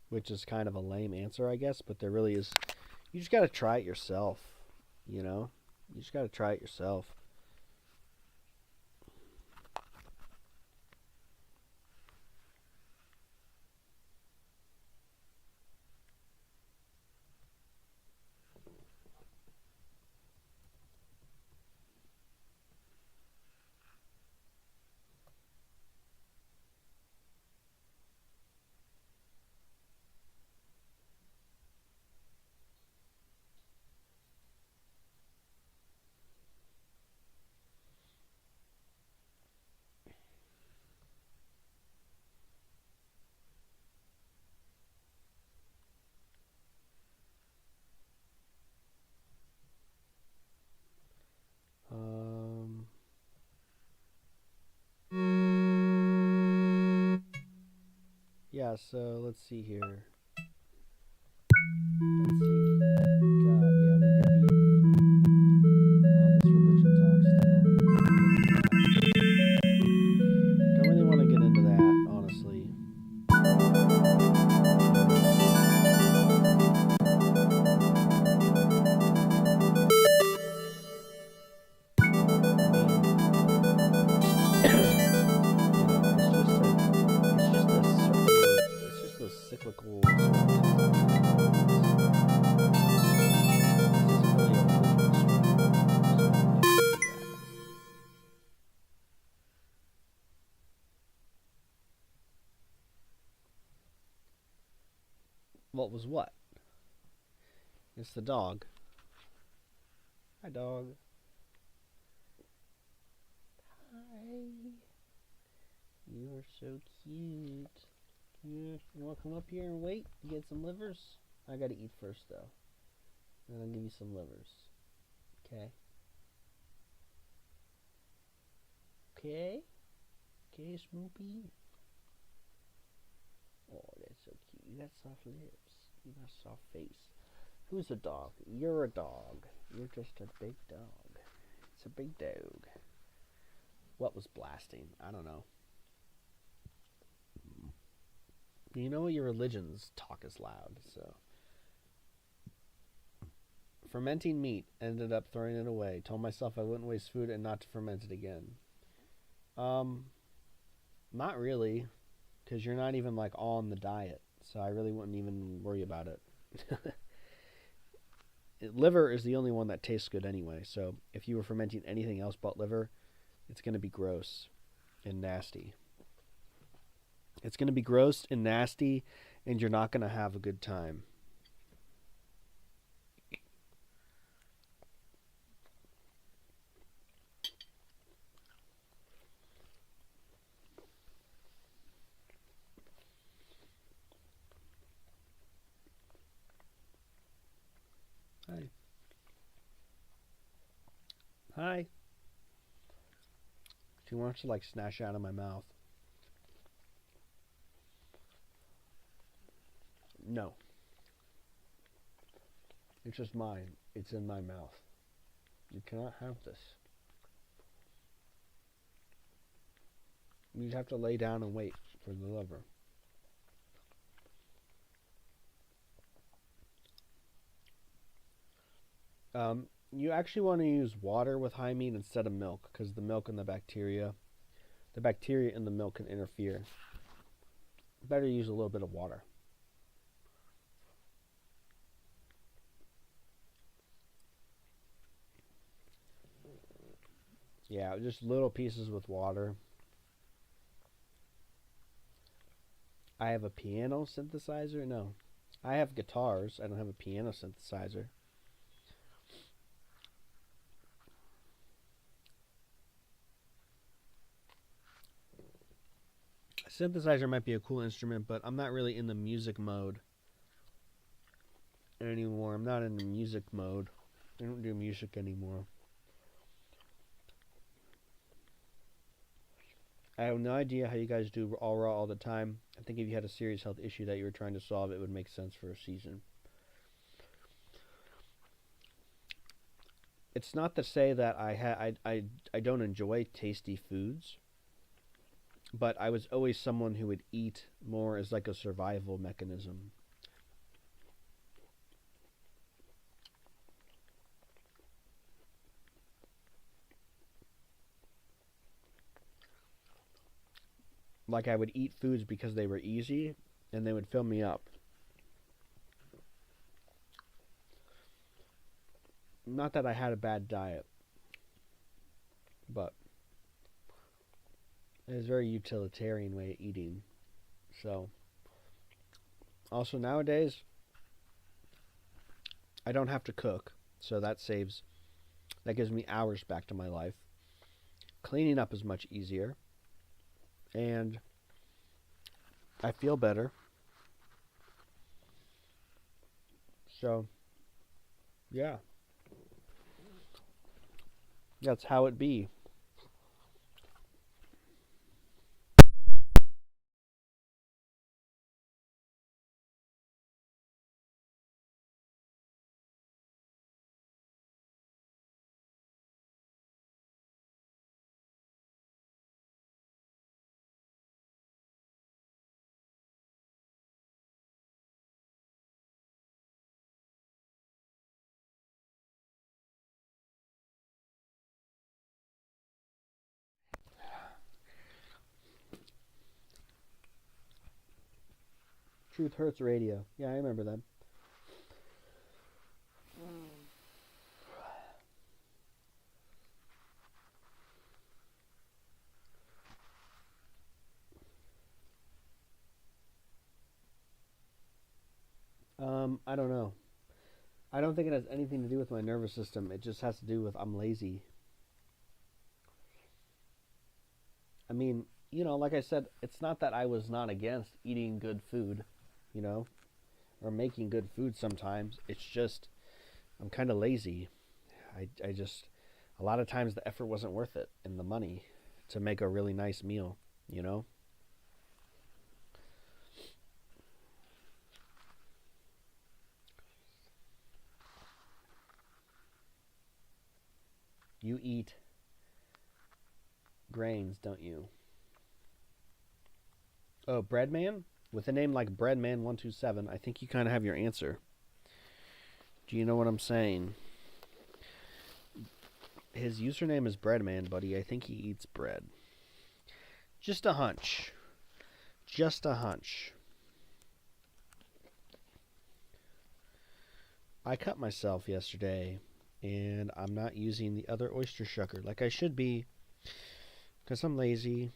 Which is kind of a lame answer, I guess, but there really is. You just got to try it yourself, you know? You just got to try it yourself. Yeah, so let's see here. Let's see. God, yeah, we could be all this religion talk still. Don't really want to get into that, honestly. Cyclical. What was what? It's the dog. Hi, dog. Hi. You are so cute. You want to come up here and wait to get some livers? I got to eat first, though. Then I'll give you some livers. Okay? Okay? Okay, Snoopy? Oh, that's so cute. You got soft lips. You got a soft face. Who's a dog? You're a dog. You're just a big dog. It's a big dog. What was blasting? I don't know. You know what? Your religions talk is loud, so. Fermenting meat. Ended up throwing it away. Told myself I wouldn't waste food and not to ferment it again. Not really. Because you're not even, like, on the diet. So I really wouldn't even worry about it. Liver is the only one that tastes good anyway. So if you were fermenting anything else but liver, it's going to be gross and nasty. It's going to be gross and nasty, and you're not going to have a good time. Hi. Hi. She wants to, like, snatch out of my mouth. No. It's just mine. It's in my mouth. You cannot have this. You'd have to lay down and wait for the liver. You actually want to use water with high meat instead of milk, because the milk and the bacteria in the milk can interfere. Better use a little bit of water. Yeah, just little pieces with water. I have a piano synthesizer? No. I have guitars. I don't have a piano synthesizer. A synthesizer might be a cool instrument, but I'm not really in the music mode. anymore. I'm not in the music mode. I don't do music anymore. I have no idea how you guys do all raw all the time. I think if you had a serious health issue that you were trying to solve, it would make sense for a season. It's not to say that I don't enjoy tasty foods, but I was always someone who would eat more as like a survival mechanism. Like I would eat foods because they were easy and they would fill me up. Not that I had a bad diet, but it was a very utilitarian way of eating. So, also nowadays, I don't have to cook, so that gives me hours back to my life. Cleaning up is much easier, and I feel better. So, yeah. That's how it be. Truth Hurts Radio. Yeah, I remember them. I don't know. I don't think it has anything to do with my nervous system. It just has to do with I'm lazy. I mean, like I said, it's not that I was not against eating good food, you know, or making good food sometimes. It's just I'm kind of lazy. I just a lot of times the effort wasn't worth it and the money to make a really nice meal, you know? You eat grains, don't you? Oh, Breadman? With a name like Breadman127, I think you kind of have your answer. Do you know what I'm saying? His username is Breadman, buddy. I think he eats bread. Just a hunch. Just a hunch. I cut myself yesterday, and I'm not using the other oyster shucker like I should be, because I'm lazy.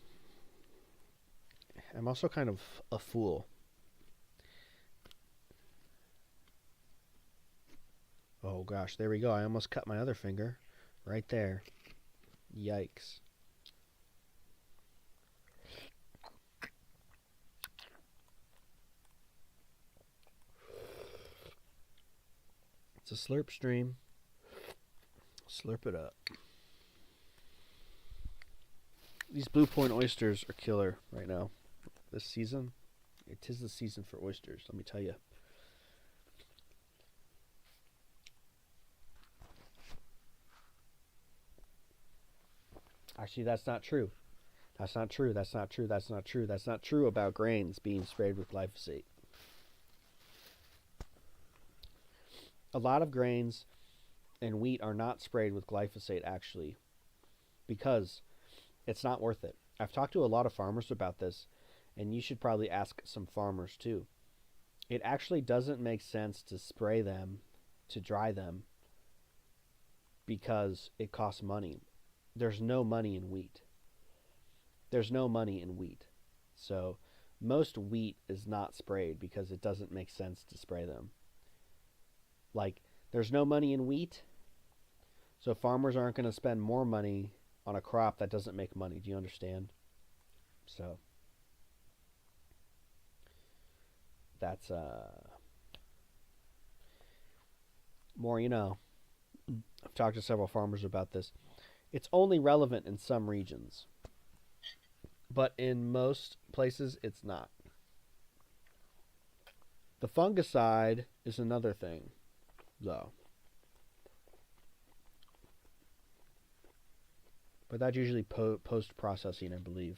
I'm also kind of a fool. Oh gosh, there we go. I almost cut my other finger. Right there. Yikes. It's a slurp stream. Slurp it up. These Blue Point oysters are killer right now. This season, it is the season for oysters, let me tell you. Actually, that's not true. That's not true. That's not true. That's not true. That's not true about grains being sprayed with glyphosate. A lot of grains and wheat are not sprayed with glyphosate, actually, because it's not worth it. I've talked to a lot of farmers about this, and you should probably ask some farmers too. It actually doesn't make sense to spray them, to dry them, because it costs money. There's no money in wheat. There's no money in wheat. So most wheat is not sprayed because it doesn't make sense to spray them. Like, there's no money in wheat, so farmers aren't going to spend more money on a crop that doesn't make money. Do you understand? So that's More, I've talked to several farmers about this. It's only relevant in some regions, but in most places, it's not. The fungicide is another thing, though. But that's usually post-processing, I believe.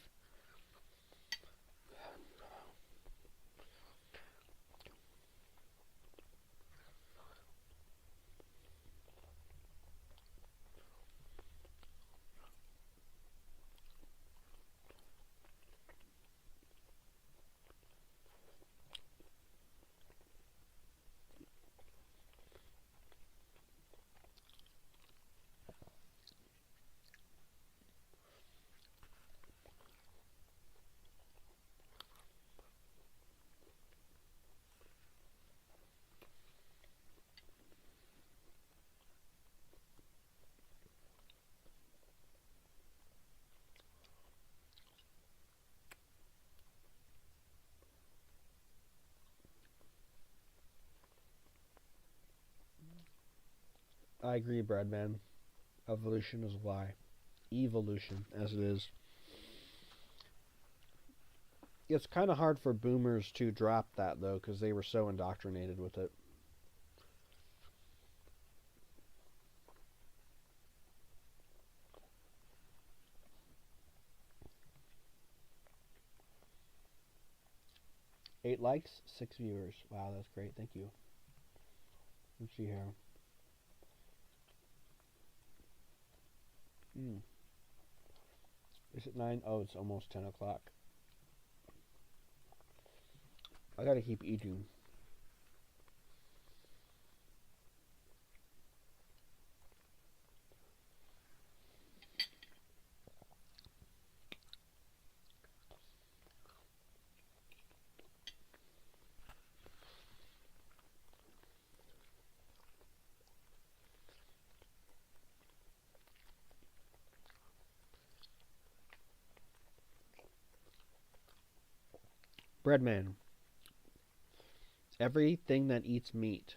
I agree, Breadman. Evolution is why. Evolution, as it is. It's kind of hard for boomers to drop that, though, because they were so indoctrinated with it. Eight likes, 6 viewers. Wow, that's great. Thank you. Let's see here. Is it 9? Oh, it's almost 10 o'clock. I gotta keep eating. Breadman. Everything that eats meat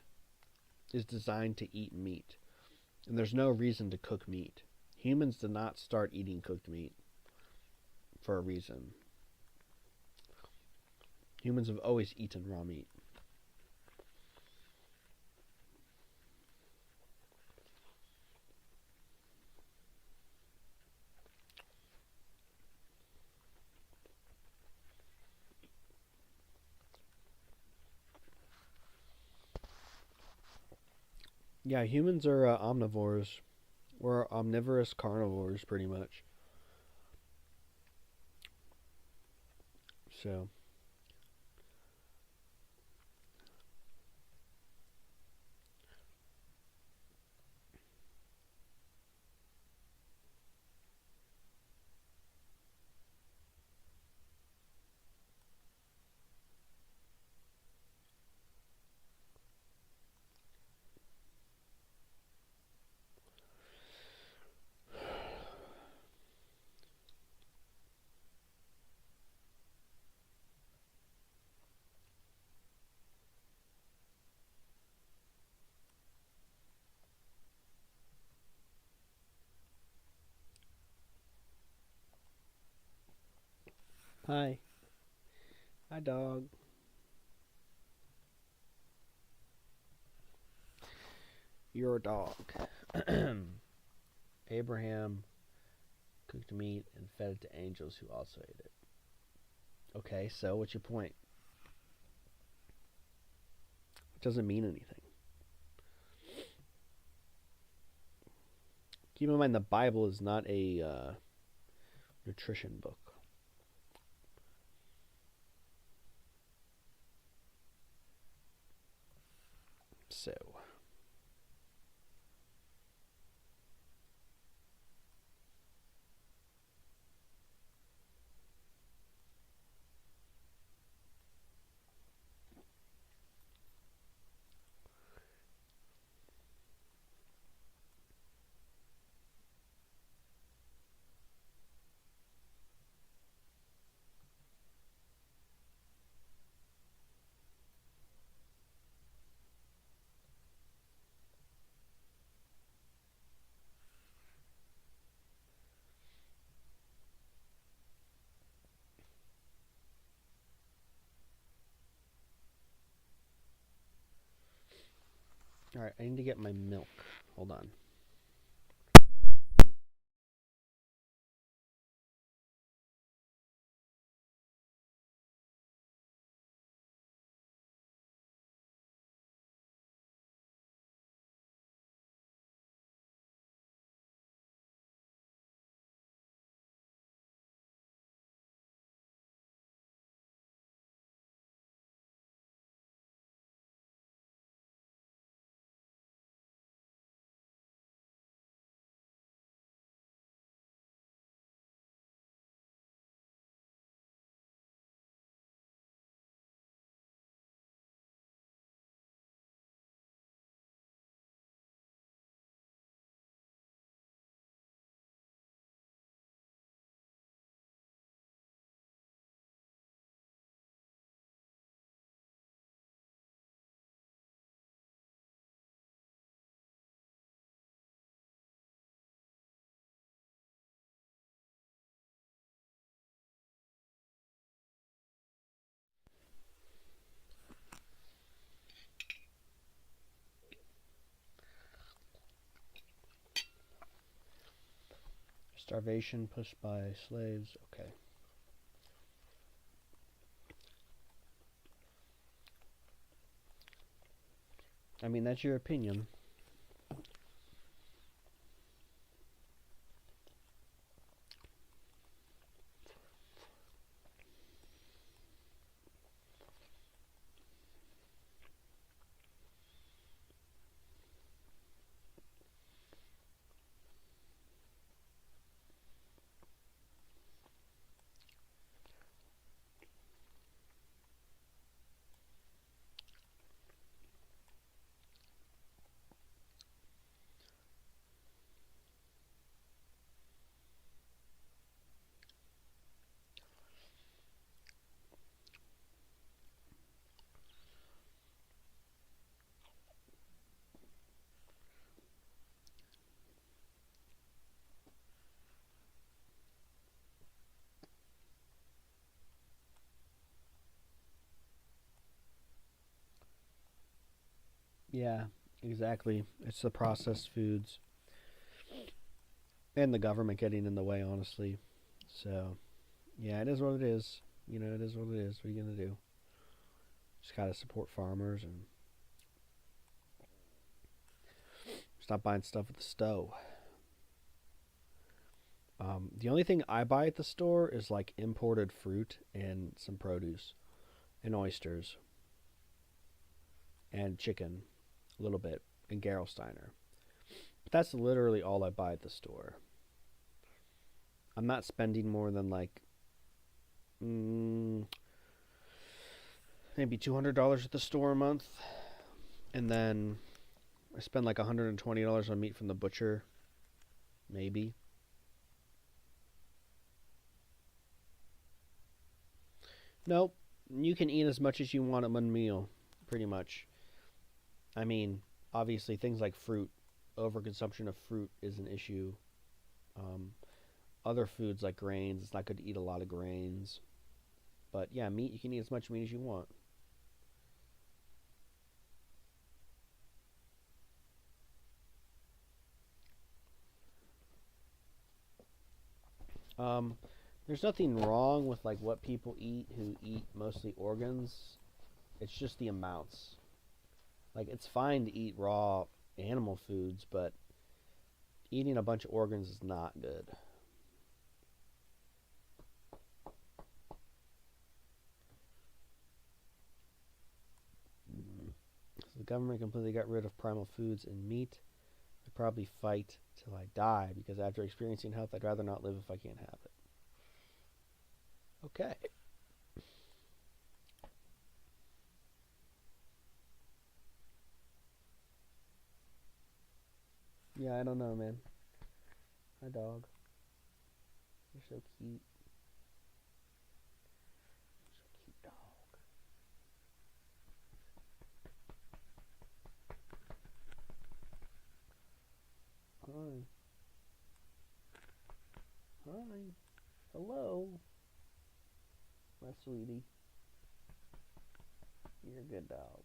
is designed to eat meat. And there's no reason to cook meat. Humans did not start eating cooked meat for a reason. Humans have always eaten raw meat. Yeah, humans are omnivores. We're omnivorous carnivores, pretty much. So, hi. Hi, dog. You're a dog. Abraham cooked meat and fed it to angels who also ate it. Okay, so what's your point? It doesn't mean anything. Keep in mind the Bible is not a nutrition book. So, Alright, I need to get my milk. Hold on. Starvation pushed by slaves. Okay. I mean, that's your opinion. Yeah, exactly. It's the processed foods and the government getting in the way, honestly. So, yeah, it is what it is. You know, it is what it is. What are you going to do? Just got to support farmers and stop buying stuff at the stove. The only thing I buy at the store is like imported fruit and some produce and oysters and chicken, a little bit, and Gerolsteiner. But that's literally all I buy at the store. I'm not spending more than like maybe $200 at the store a month, and then I spend like $120 on meat from the butcher, maybe. Nope, you can eat as much as you want at one meal, pretty much. I mean, obviously things like fruit, overconsumption of fruit is an issue. Um, Other foods like grains, it's not good to eat a lot of grains. But yeah, meat, you can eat as much meat as you want. Um, there's nothing wrong with like what people eat who eat mostly organs. It's just the amounts. Like it's fine to eat raw animal foods, but eating a bunch of organs is not good. So the government completely got rid of primal foods and meat. I'd probably fight till I die because after experiencing health, I'd rather not live if I can't have it. Okay. Yeah, I don't know, man. Hi, dog. You're so cute. So cute, dog. Hi. Hi. Hello. My sweetie. You're a good dog.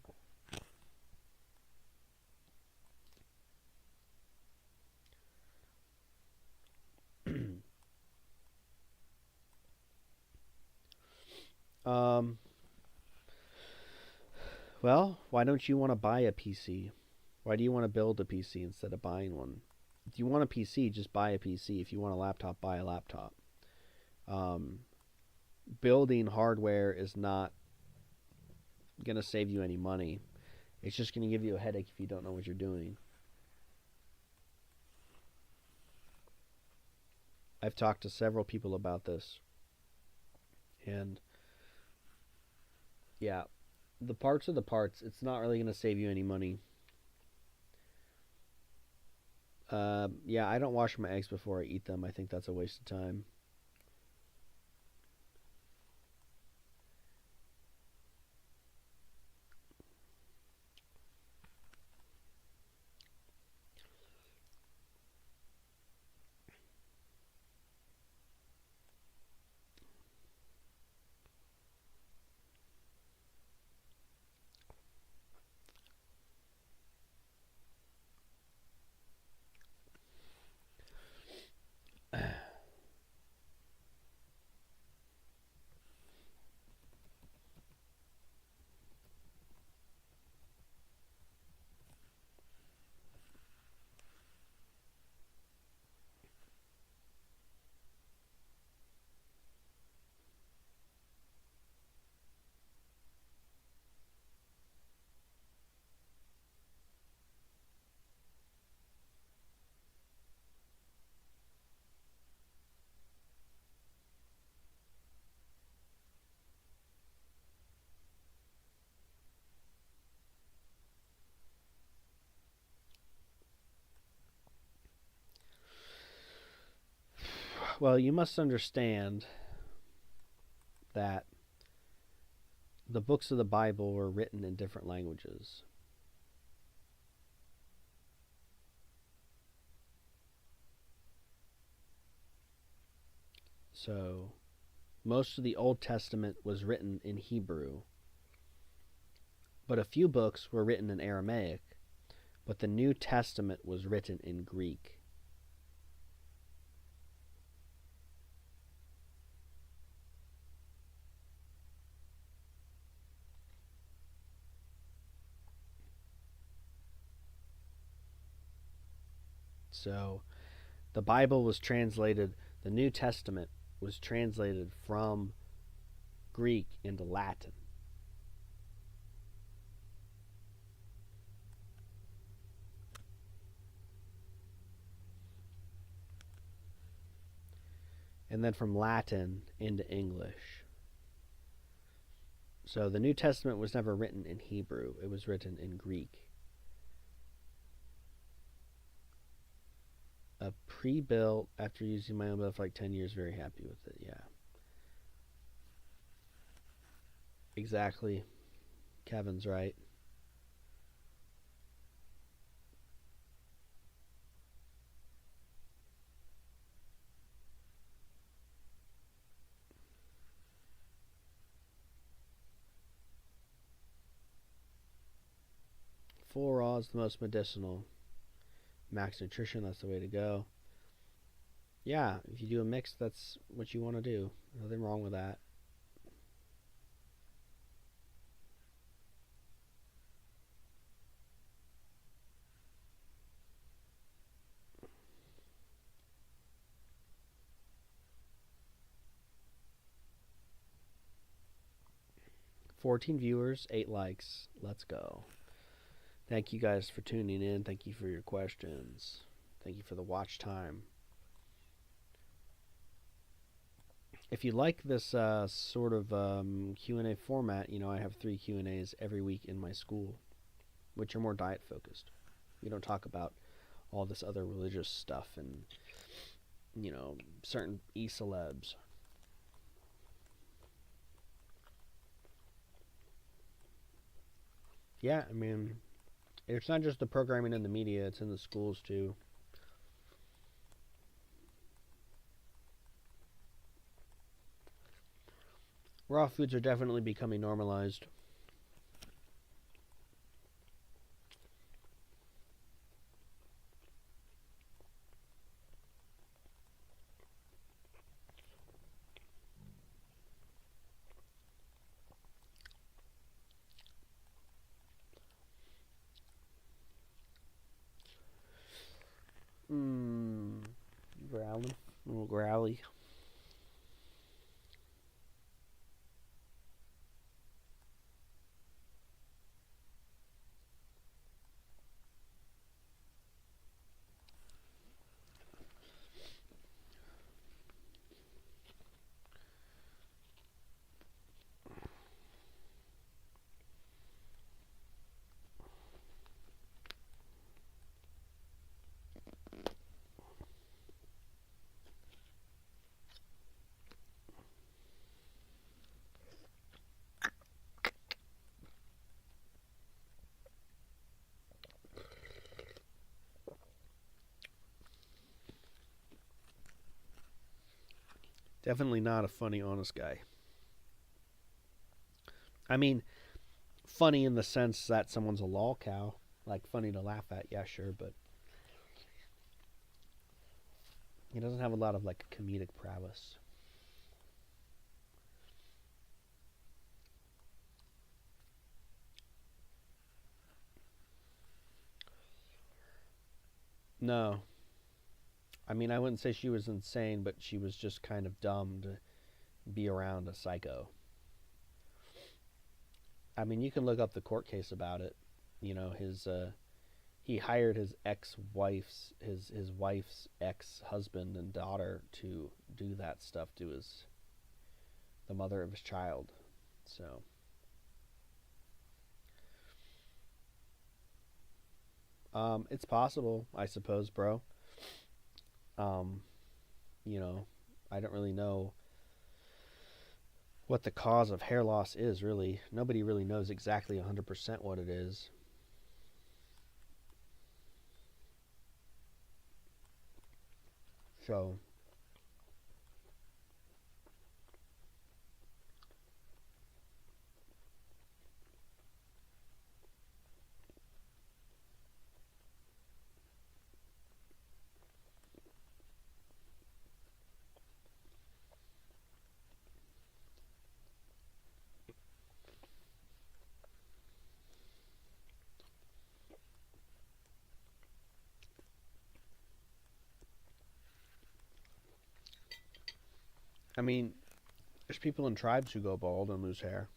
Um, well, why don't you want to buy a PC? Why do you want to build a PC instead of buying one? If you want a PC, just buy a PC. If you want a laptop, buy a laptop. Um, Building hardware is not going to save you any money. It's just going to give you a headache if you don't know what you're doing. I've talked to several people about this. And yeah, the parts are the parts. It's not really going to save you any money. Yeah, I don't wash my eggs before I eat them. I think that's a waste of time. Well, you must understand that the books of the Bible were written in different languages. So, most of the Old Testament was written in Hebrew, but a few books were written in Aramaic, but the New Testament was written in Greek. So, the Bible was translated, the New Testament was translated from Greek into Latin. And then from Latin into English. So the New Testament was never written in Hebrew, it was written in Greek. A pre-built, after using my own build for like 10 years, very happy with it, yeah. Exactly. Kevin's right. Full raw is the most medicinal. Max nutrition, that's the way to go. Yeah, if you do a mix, that's what you want to do. Nothing wrong with that. $14 viewers, 8 likes. Let's go. Thank you guys for tuning in. Thank you for your questions. Thank you for the watch time. If you like this sort of Q&A format, you know, I have 3 Q&As every week in my school, which are more diet focused. We don't talk about all this other religious stuff and, you know, certain e-celebs. Yeah, I mean, it's not just the programming in the media, it's in the schools too. Raw foods are definitely becoming normalized. Definitely not a funny, honest guy. I mean, funny in the sense that someone's a lol cow. Like, funny to laugh at, yeah, sure, but he doesn't have a lot of, like, comedic prowess. No. I mean, I wouldn't say she was insane, but she was just kind of dumb to be around a psycho. I mean, you can look up the court case about it. You know, he hired his his wife's ex-husband and daughter to do that stuff to the mother of his child. So, it's possible, I suppose, bro. Um, you know, I don't really know what the cause of hair loss is, really. Nobody really knows exactly 100% what it is. So, I mean, there's people in tribes who go bald and lose hair.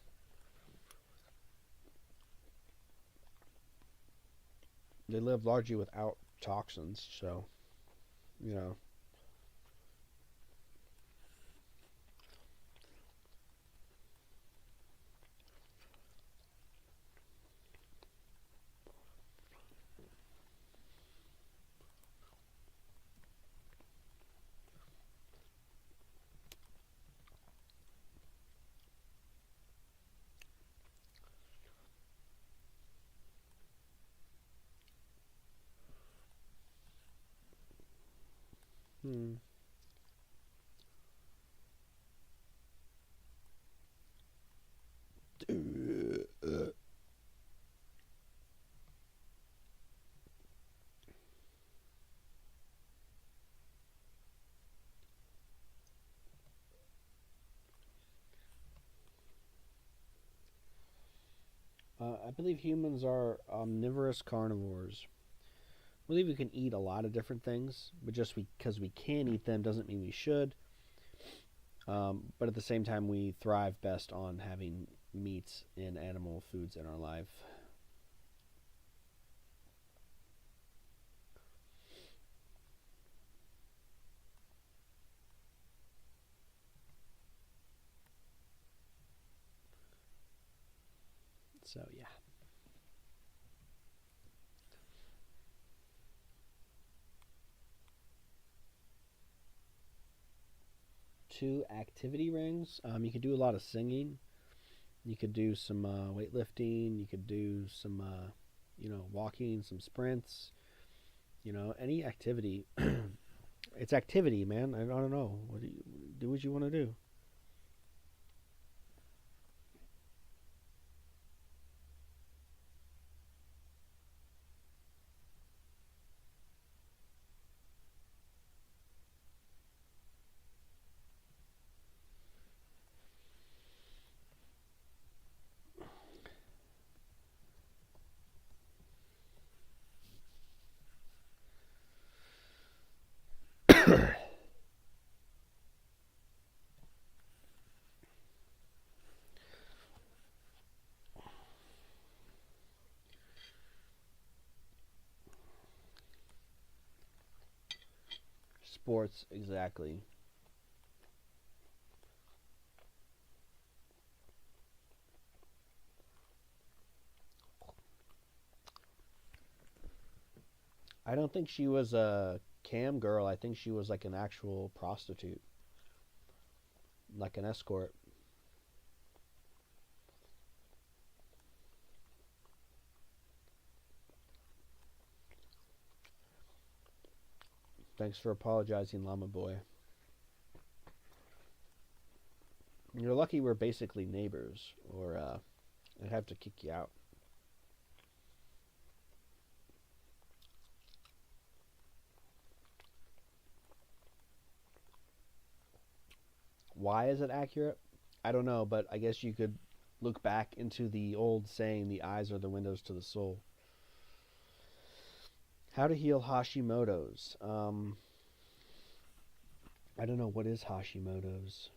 They live largely without toxins, so, you know. Hmm. I believe humans are omnivorous carnivores. I believe we can eat a lot of different things, but just because we can eat them doesn't mean we should. But at the same time, we thrive best on having meats and animal foods in our life. So, yeah. Two activity rings. You could do a lot of singing. You could do some weightlifting. You could do some, walking, some sprints. You know, any activity. It's activity, man. I don't know. What do what you want to do? Sports, exactly. I don't think she was a cam girl. I think she was like an actual prostitute, like an escort. Thanks for apologizing, Llama Boy. You're lucky we're basically neighbors, or I'd have to kick you out. Why is it accurate? I don't know, but I guess you could look back into the old saying, the eyes are the windows to the soul. How to heal Hashimoto's. I don't know, what is Hashimoto's?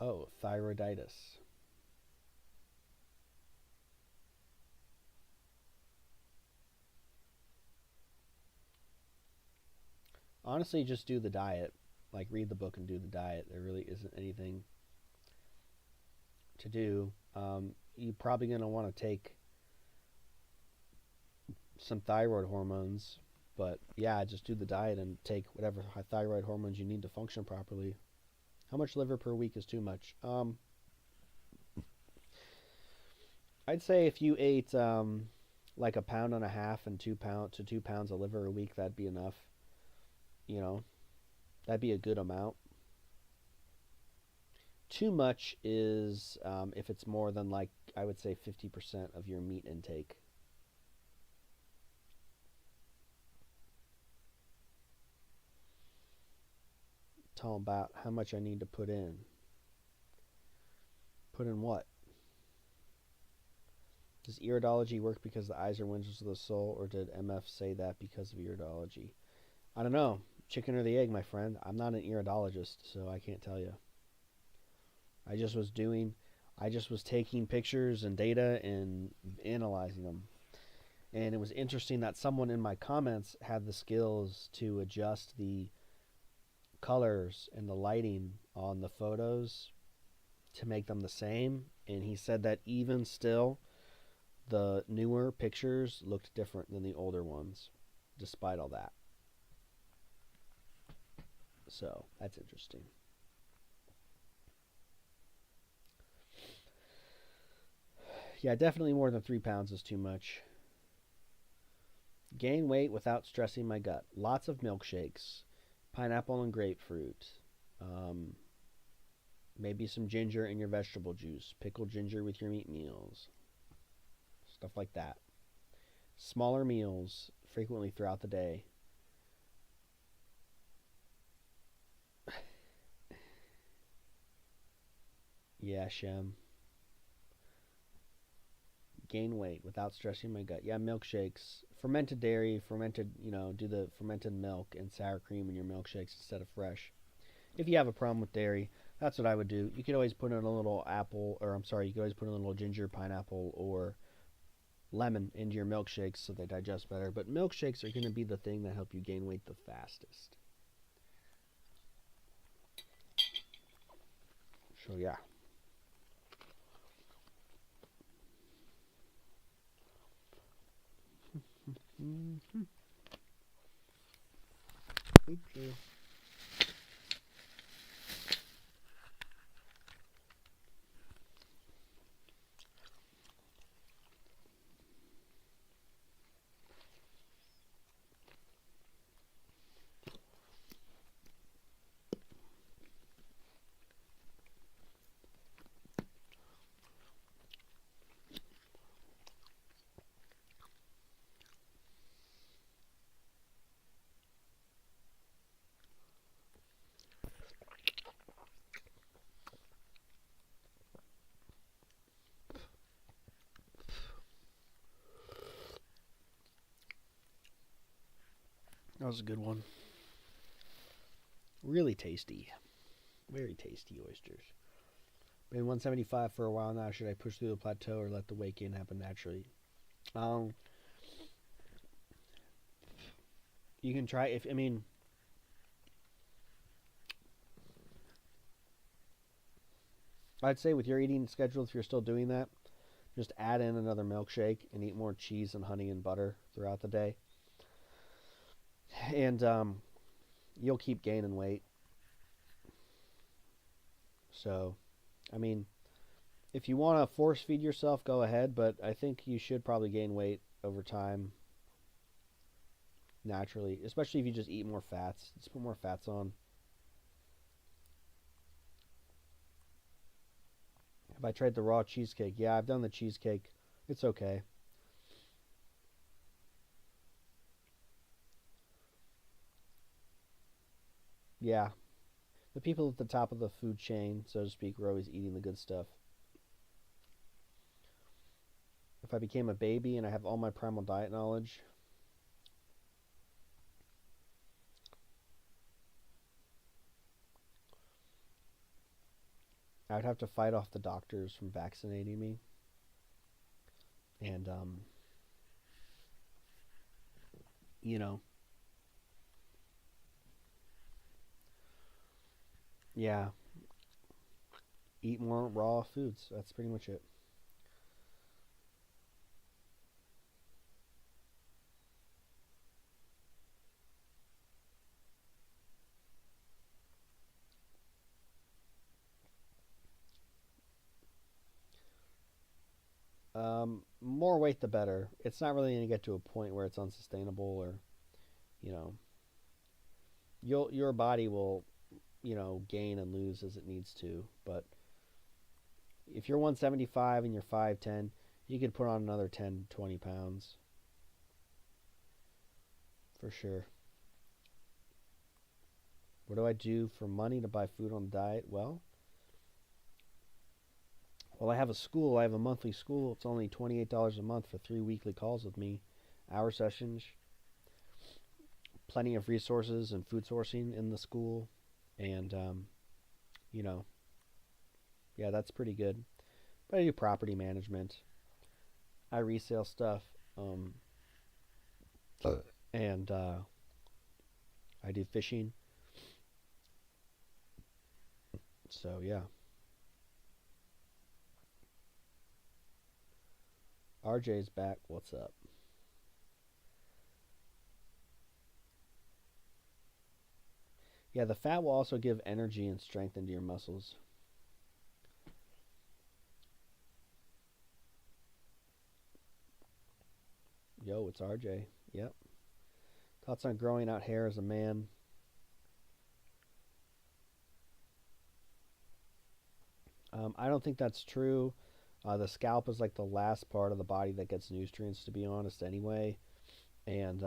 Oh, thyroiditis. Honestly, just do the diet. Like, read the book and do the diet. There really isn't anything to do. You're probably going to want to take some thyroid hormones, but yeah, just do the diet and take whatever thyroid hormones you need to function properly. How much liver per week is too much? I'd say if you ate like a pound and a half and 2 pounds of liver a week, that'd be enough. You know, that'd be a good amount. Too much is if it's more than, like, I would say 50% of your meat intake. Tell them about how much I need to put in. Put in what? Does iridology work because the eyes are windows of the soul, or did MF say that because of iridology? I don't know. Chicken or the egg, my friend. I'm not an iridologist, so I can't tell you. I just was taking pictures and data and analyzing them. And it was interesting that someone in my comments had the skills to adjust the colors and the lighting on the photos to make them the same. And he said that even still, the newer pictures looked different than the older ones, despite all that. So, that's interesting. Yeah, definitely more than 3 pounds is too much. Gain weight without stressing my gut. Lots of milkshakes, pineapple and grapefruit. Maybe some ginger in your vegetable juice. Pickled ginger with your meat meals. Stuff like that. Smaller meals frequently throughout the day. Yeah, Shem. Gain weight without stressing my gut. Yeah, milkshakes. Fermented dairy, do the fermented milk and sour cream in your milkshakes instead of fresh. If you have a problem with dairy, that's what I would do. You could always put in a little you could always put in a little ginger, pineapple, or lemon into your milkshakes so they digest better. But milkshakes are going to be the thing that help you gain weight the fastest. So, yeah. Mm-hmm. Thank you. That was a good one. Really tasty. Very tasty oysters. Been 175 for a while now. Should I push through the plateau or let the weight gain happen naturally? You can try I'd say with your eating schedule, if you're still doing that, just add in another milkshake and eat more cheese and honey and butter throughout the day. And you'll keep gaining weight. So, I mean, if you want to force feed yourself, go ahead, but I think you should probably gain weight over time naturally, especially if you just eat more fats. Just put more fats on. Have I tried the raw cheesecake? Yeah, I've done the cheesecake. It's okay. Yeah. The people at the top of the food chain, so to speak, were always eating the good stuff. If I became a baby and I have all my primal diet knowledge, I would have to fight off the doctors from vaccinating me. And, you know, yeah, eat more raw foods. That's pretty much it. More weight the better. It's not really going to get to a point where it's unsustainable, or you know, your body will, gain and lose as it needs to. But if you're 175 and you're 5'10", you could put on another 10, 20 pounds for sure. What do I do for money to buy food on the diet? Well, I have a school. I have a monthly school. It's only $28 a month for 3 weekly calls with me, hour sessions, plenty of resources and food sourcing in the school, and you know, yeah, that's pretty good. But I do property management. I resale stuff, um, and I do fishing. So yeah, RJ's back. What's up? Yeah, the fat will also give energy and strength into your muscles. Yo, it's RJ. Yep. Thoughts on growing out hair as a man? I don't think that's true. The scalp is like the last part of the body that gets nutrients, to be honest, anyway. And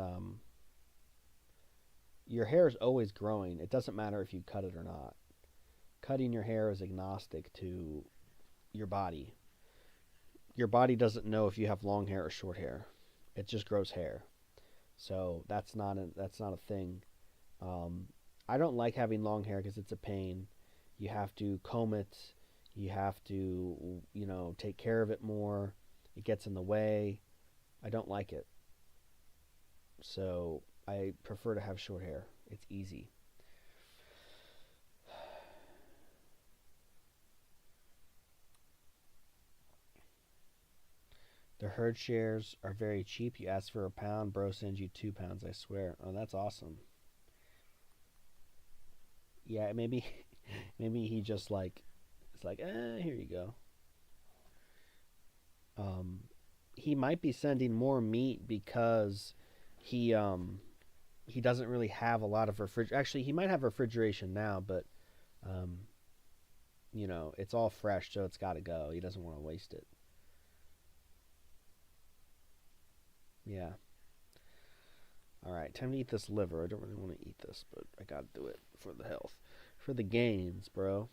your hair is always growing. It doesn't matter if you cut it or not. Cutting your hair is agnostic to your body. Your body doesn't know if you have long hair or short hair. It just grows hair. So that's not a thing. Um, I don't like having long hair because it's a pain. You have to comb it. You have to, take care of it more. It gets in the way. I don't like it. So I prefer to have short hair. It's easy. The herd shares are very cheap. You ask for a pound, bro sends you 2 pounds, I swear. Oh, that's awesome. Yeah, maybe maybe he just like it's like, here you go. Um he might be sending more meat because he he doesn't really have a lot of actually he might have refrigeration now, but um it's all fresh, so it's got to go. He doesn't want to waste it. Yeah. All right, time to eat this liver. I don't really want to eat this, but I got to do it for the health. For the gains, bro.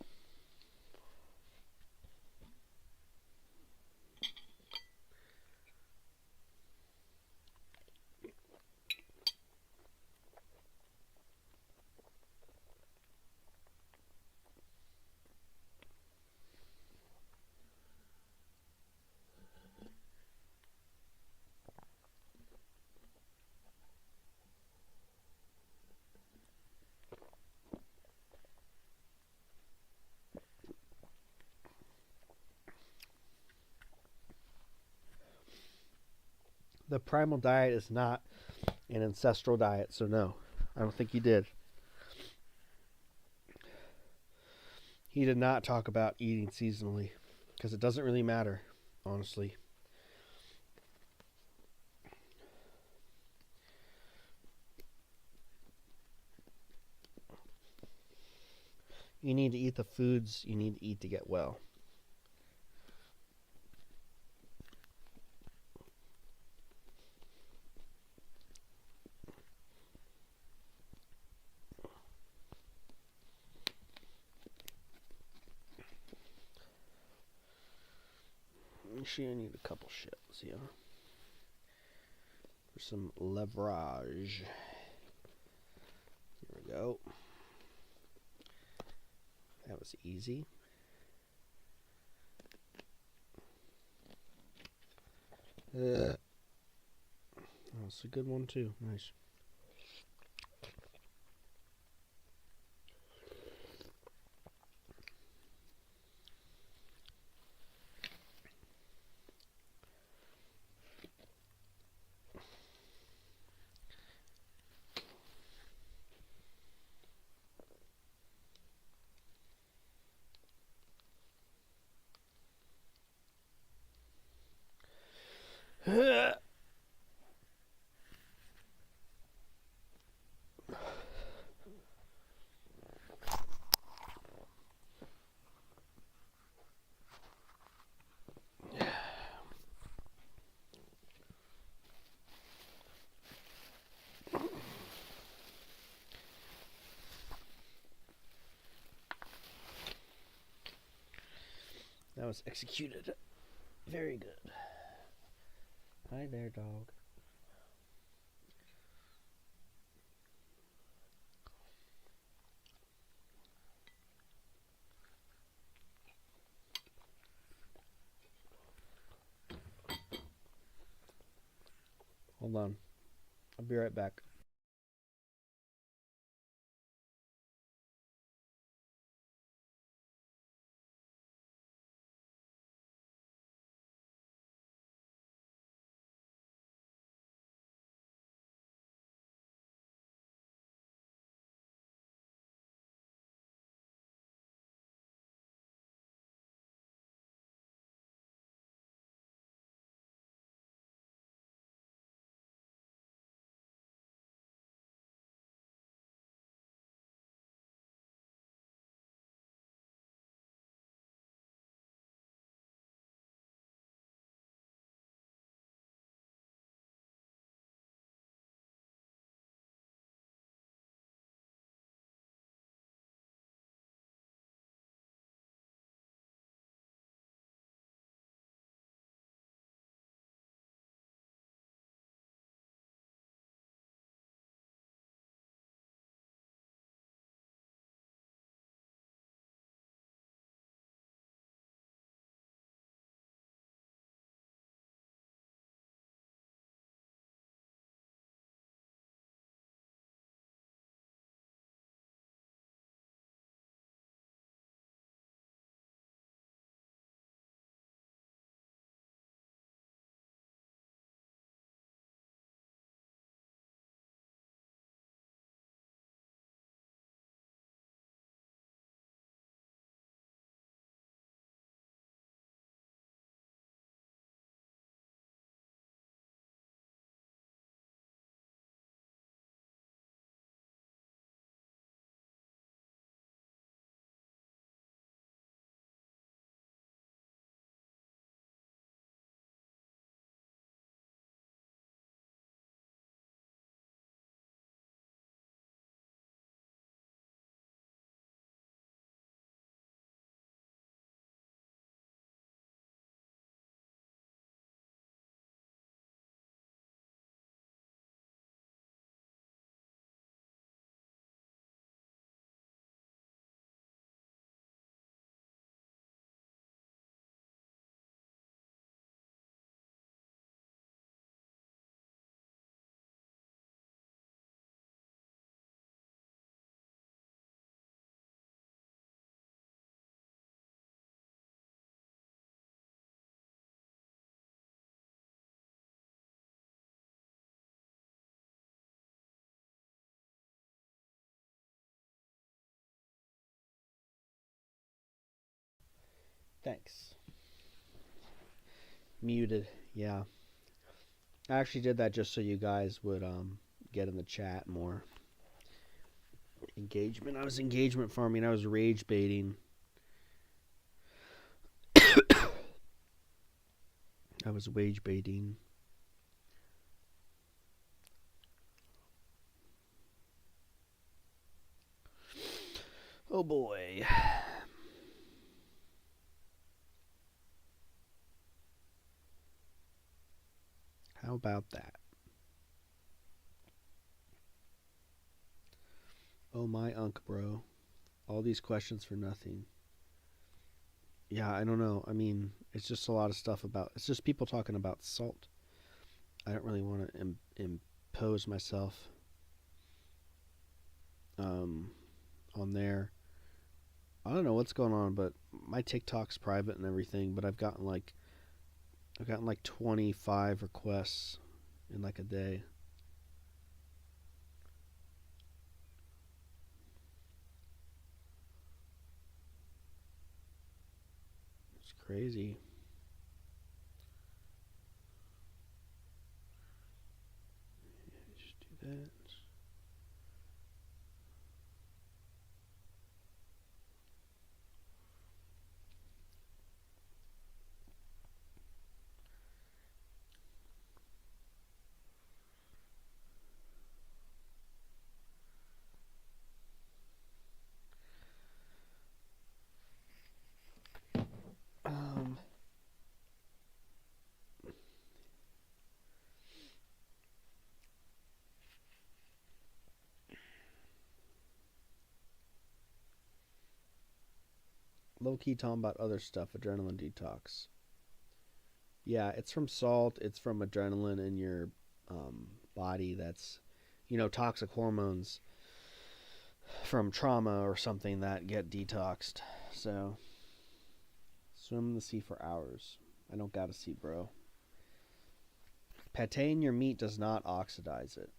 The primal diet is not an ancestral diet, so no. I don't think you did. He did not talk about eating seasonally because it doesn't really matter, honestly. You need to eat the foods you need to eat to get well. Actually, I need a couple shells, yeah. For some leverage. Here we go. That was easy. That's a good one too. Nice. That was executed. Very good. Hi there, dog. Hold on. I'll be right back. Thanks. Muted. Yeah. I actually did that just so you guys would get in the chat more. Engagement. I was engagement farming. I was rage baiting. I was wage baiting. Oh boy. How about that? Oh my unk, bro. All these questions for nothing. Yeah, I don't know. I mean, it's just a lot of stuff about... It's just people talking about salt. I don't really want to impose myself on there. I don't know what's going on, but my TikTok's private and everything, but I've gotten like 25 requests in like a day. It's crazy. Just do that. Low-key talking about other stuff, adrenaline detox. Yeah, it's from salt, it's from adrenaline in your body that's, toxic hormones from trauma or something that get detoxed. So, swim in the sea for hours. I don't gotta see, bro. Pateing your meat does not oxidize it.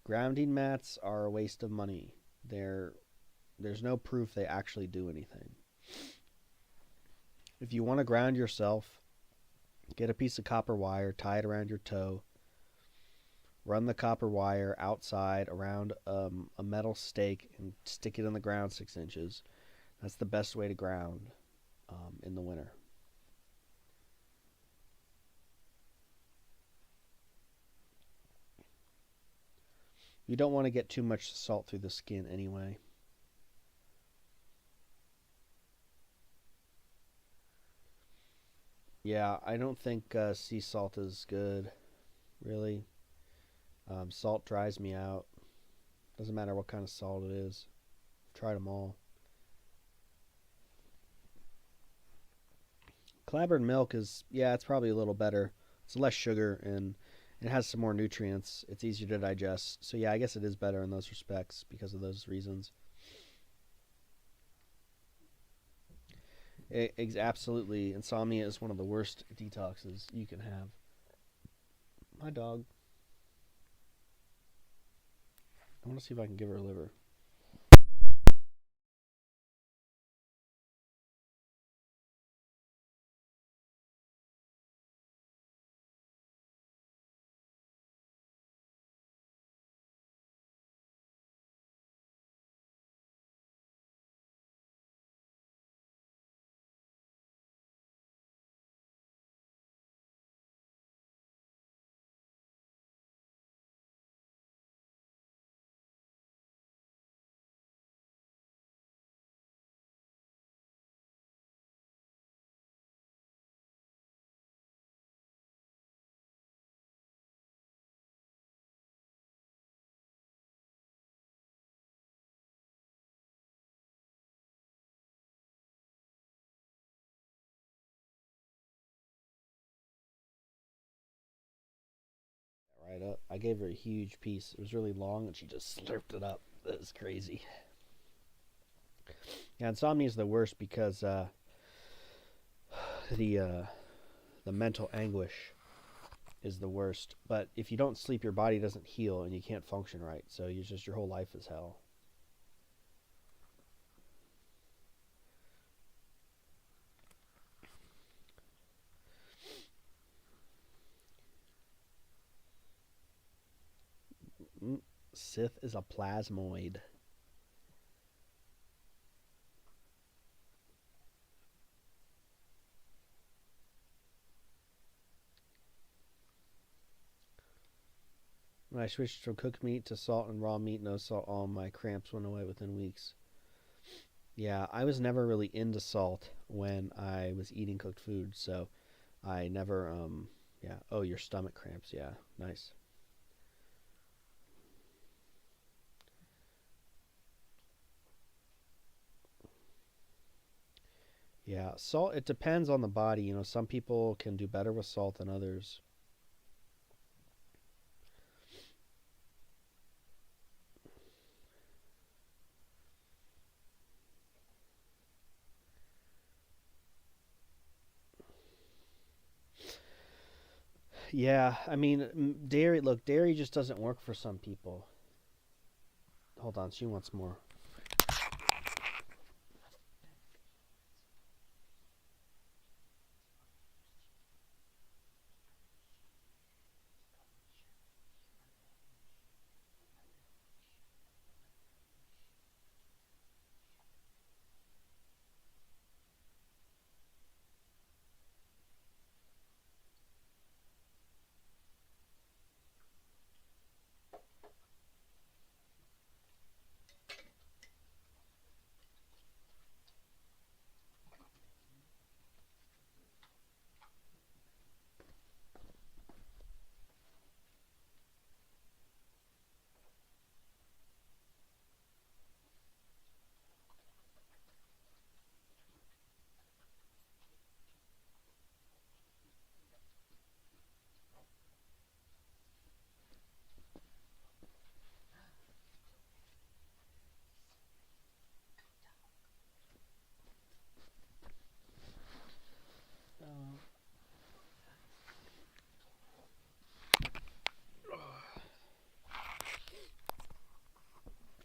Grounding mats are a waste of money. There's no proof they actually do anything. If you want to ground yourself, get a piece of copper wire, tie it around your toe, run the copper wire outside around a metal stake and stick it in the ground 6 inches. That's the best way to ground in the winter. You don't want to get too much salt through the skin anyway. Yeah, I don't think sea salt is good, really. Salt dries me out. Doesn't matter what kind of salt it is. I've tried them all. Clabbered milk is, yeah, it's probably a little better. It's less sugar and it has some more nutrients. It's easier to digest. So yeah, I guess it is better in those respects because of those reasons. Absolutely. Insomnia is one of the worst detoxes you can have. My dog. I want to see if I can give her a liver. Right up. I gave her a huge piece. It was really long and she just slurped it up. That was crazy. Yeah, insomnia is the worst because the mental anguish is the worst. But if you don't sleep, your body doesn't heal and you can't function right. So your whole life is hell. Sith is a plasmoid. When I switched from cooked meat to salt and raw meat, no salt, all my cramps went away within weeks. Yeah, I was never really into salt when I was eating cooked food, so I never, yeah. Oh, your stomach cramps, yeah, nice. Yeah, salt, it depends on the body. Some people can do better with salt than others. Yeah, I mean, dairy, look, dairy just doesn't work for some people. Hold on, she wants more.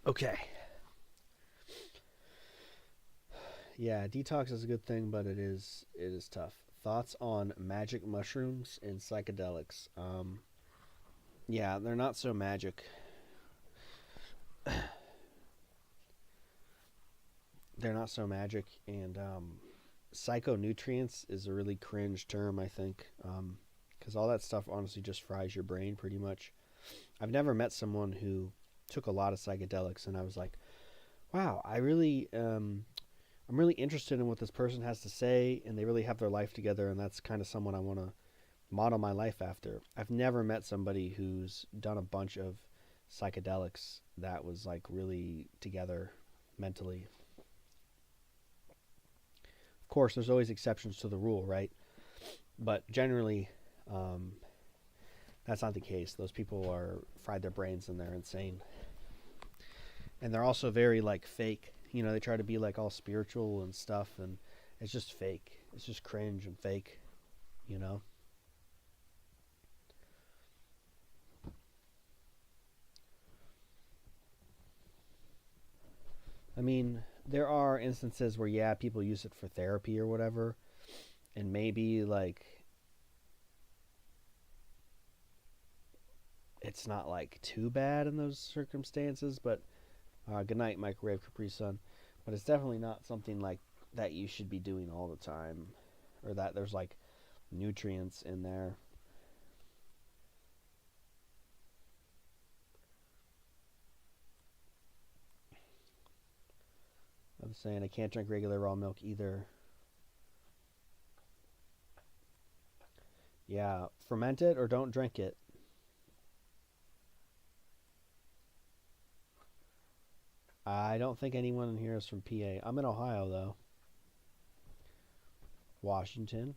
Okay. Yeah, detox is a good thing, but it is tough. Thoughts on magic mushrooms and psychedelics? Yeah, they're not so magic. They're not so magic, and psychonutrients is a really cringe term, I think, because all that stuff honestly just fries your brain pretty much. I've never met someone who took a lot of psychedelics, and I was like, wow, I'm really interested in what this person has to say, and they really have their life together, and that's kind of someone I want to model my life after. I've never met somebody who's done a bunch of psychedelics that was like really together mentally. Of course, there's always exceptions to the rule, right? But generally, um, that's not the case. Those people are fried their brains and they're insane, and they're also very like fake. They try to be like all spiritual and stuff, and it's just fake. It's just cringe and fake. You know. I mean, there are instances where yeah, people use it for therapy or whatever, and maybe like it's not like too bad in those circumstances. But good night, microwave Capri Sun. But it's definitely not something like that you should be doing all the time, or that there's like nutrients in there. I'm saying I can't drink regular raw milk either. Yeah, ferment it or don't drink it. I don't think anyone in here is from PA. I'm in Ohio though. Washington,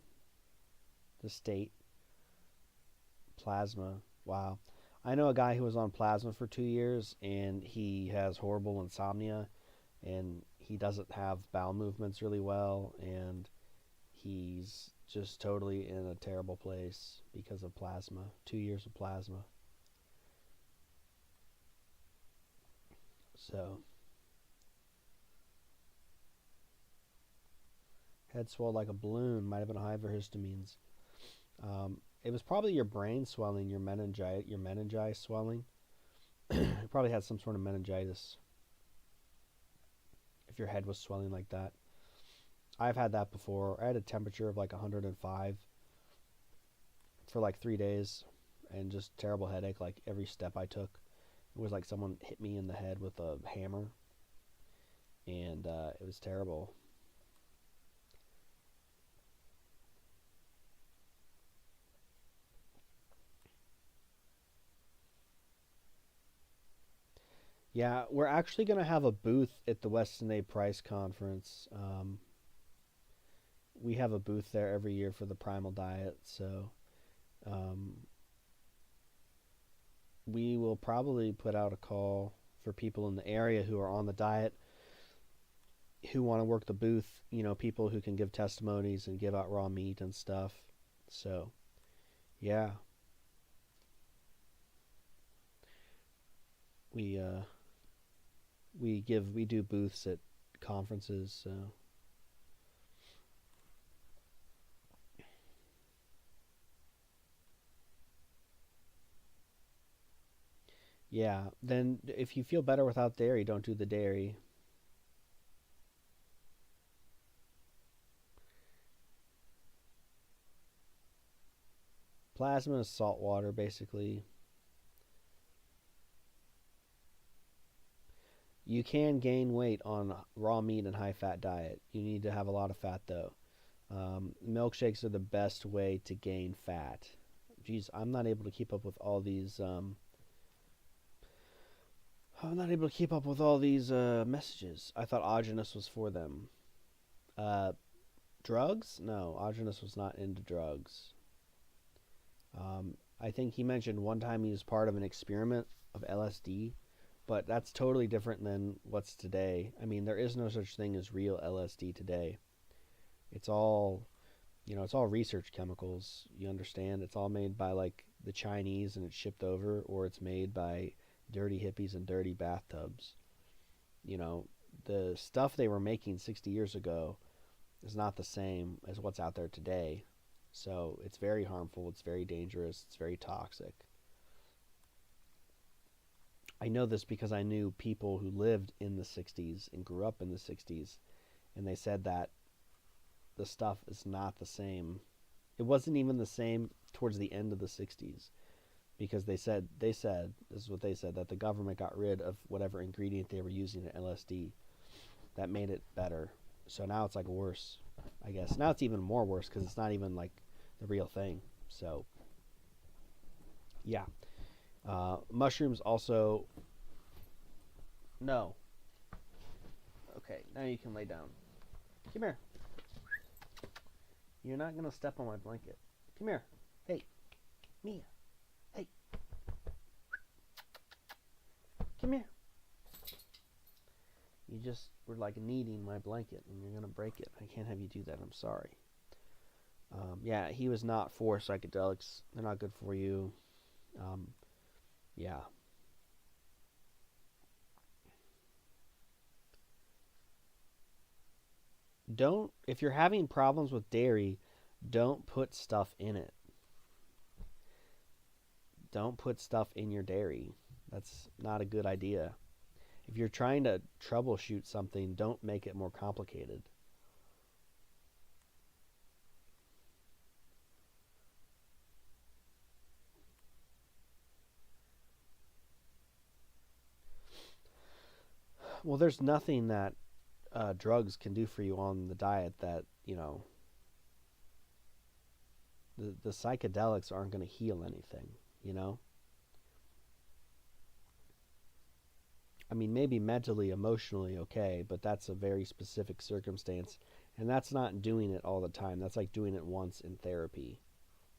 the state. Plasma. Wow. I know a guy who was on plasma for 2 years and he has horrible insomnia and he doesn't have bowel movements really well and he's just totally in a terrible place because of plasma. 2 years of plasma. So, head swelled like a balloon. Might have been high for histamines. It was probably your brain swelling, your meningi swelling. You probably had some sort of meningitis if your head was swelling like that. I've had that before. I had a temperature of like 105 for like 3 days and just terrible headache. Like every step I took, it was like someone hit me in the head with a hammer, and it was terrible. Yeah, we're actually going to have a booth at the Weston A. Price conference. We have a booth there every year for the Primal diet, so um, we will probably put out a call for people in the area who are on the diet who want to work the booth, people who can give testimonies and give out raw meat and stuff. So, yeah. We we do booths at conferences, so yeah. Then if you feel better without dairy, don't do the dairy. Plasma is salt water, basically. You can gain weight on raw meat and high fat diet. You need to have a lot of fat though. Milkshakes are the best way to gain fat. Geez, I'm not able to keep up with all these. I'm not able to keep up with all these messages. I thought Augenus was for them. Uh, Drugs? No, Augenus was not into drugs. I think he mentioned one time he was part of an experiment of LSD, but that's totally different than what's today. I mean, there is no such thing as real LSD today. It's all, it's all research chemicals. You understand? It's all made by like the Chinese and it's shipped over, or it's made by dirty hippies in dirty bathtubs. The stuff they were making 60 years ago is not the same as what's out there today. So it's very harmful, it's very dangerous, it's very toxic. I know this because I knew people who lived in the 60s and grew up in the 60s, and they said that the stuff is not the same. It wasn't even the same towards the end of the 60s because they said this is what they said, that the government got rid of whatever ingredient they were using in LSD that made it better. So now it's like worse, I guess. Now it's even more worse because it's not even like the real thing. So, yeah. Mushrooms also. No. Okay, now you can lay down. Come here. You're not going to step on my blanket. Come here. Hey. Mia. Hey. Come here. You just were like kneading my blanket and you're going to break it. I can't have you do that. I'm sorry. Yeah, he was not for psychedelics. They're not good for you. Yeah. If you're having problems with dairy, don't put stuff in it. Don't put stuff in your dairy. That's not a good idea. If you're trying to troubleshoot something, don't make it more complicated. Well, there's nothing that drugs can do for you on the diet that, the psychedelics aren't going to heal anything, you know? I mean, maybe mentally, emotionally, okay, but that's a very specific circumstance. And that's not doing it all the time. That's like doing it once in therapy,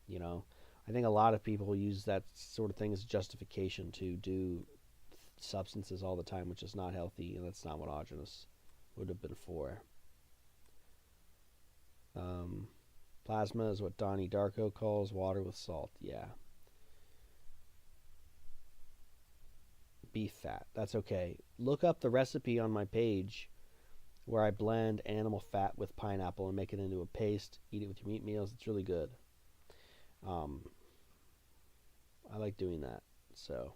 you know? I think a lot of people use that sort of thing as justification to do substances all the time, which is not healthy, and that's not what Augenus would have been for. Um, Plasma is what Donnie Darko calls water with salt. Yeah. Beef fat. That's okay. Look up the recipe on my page where I blend animal fat with pineapple and make it into a paste. Eat it with your meat meals. It's really good. Um, I like doing that. So,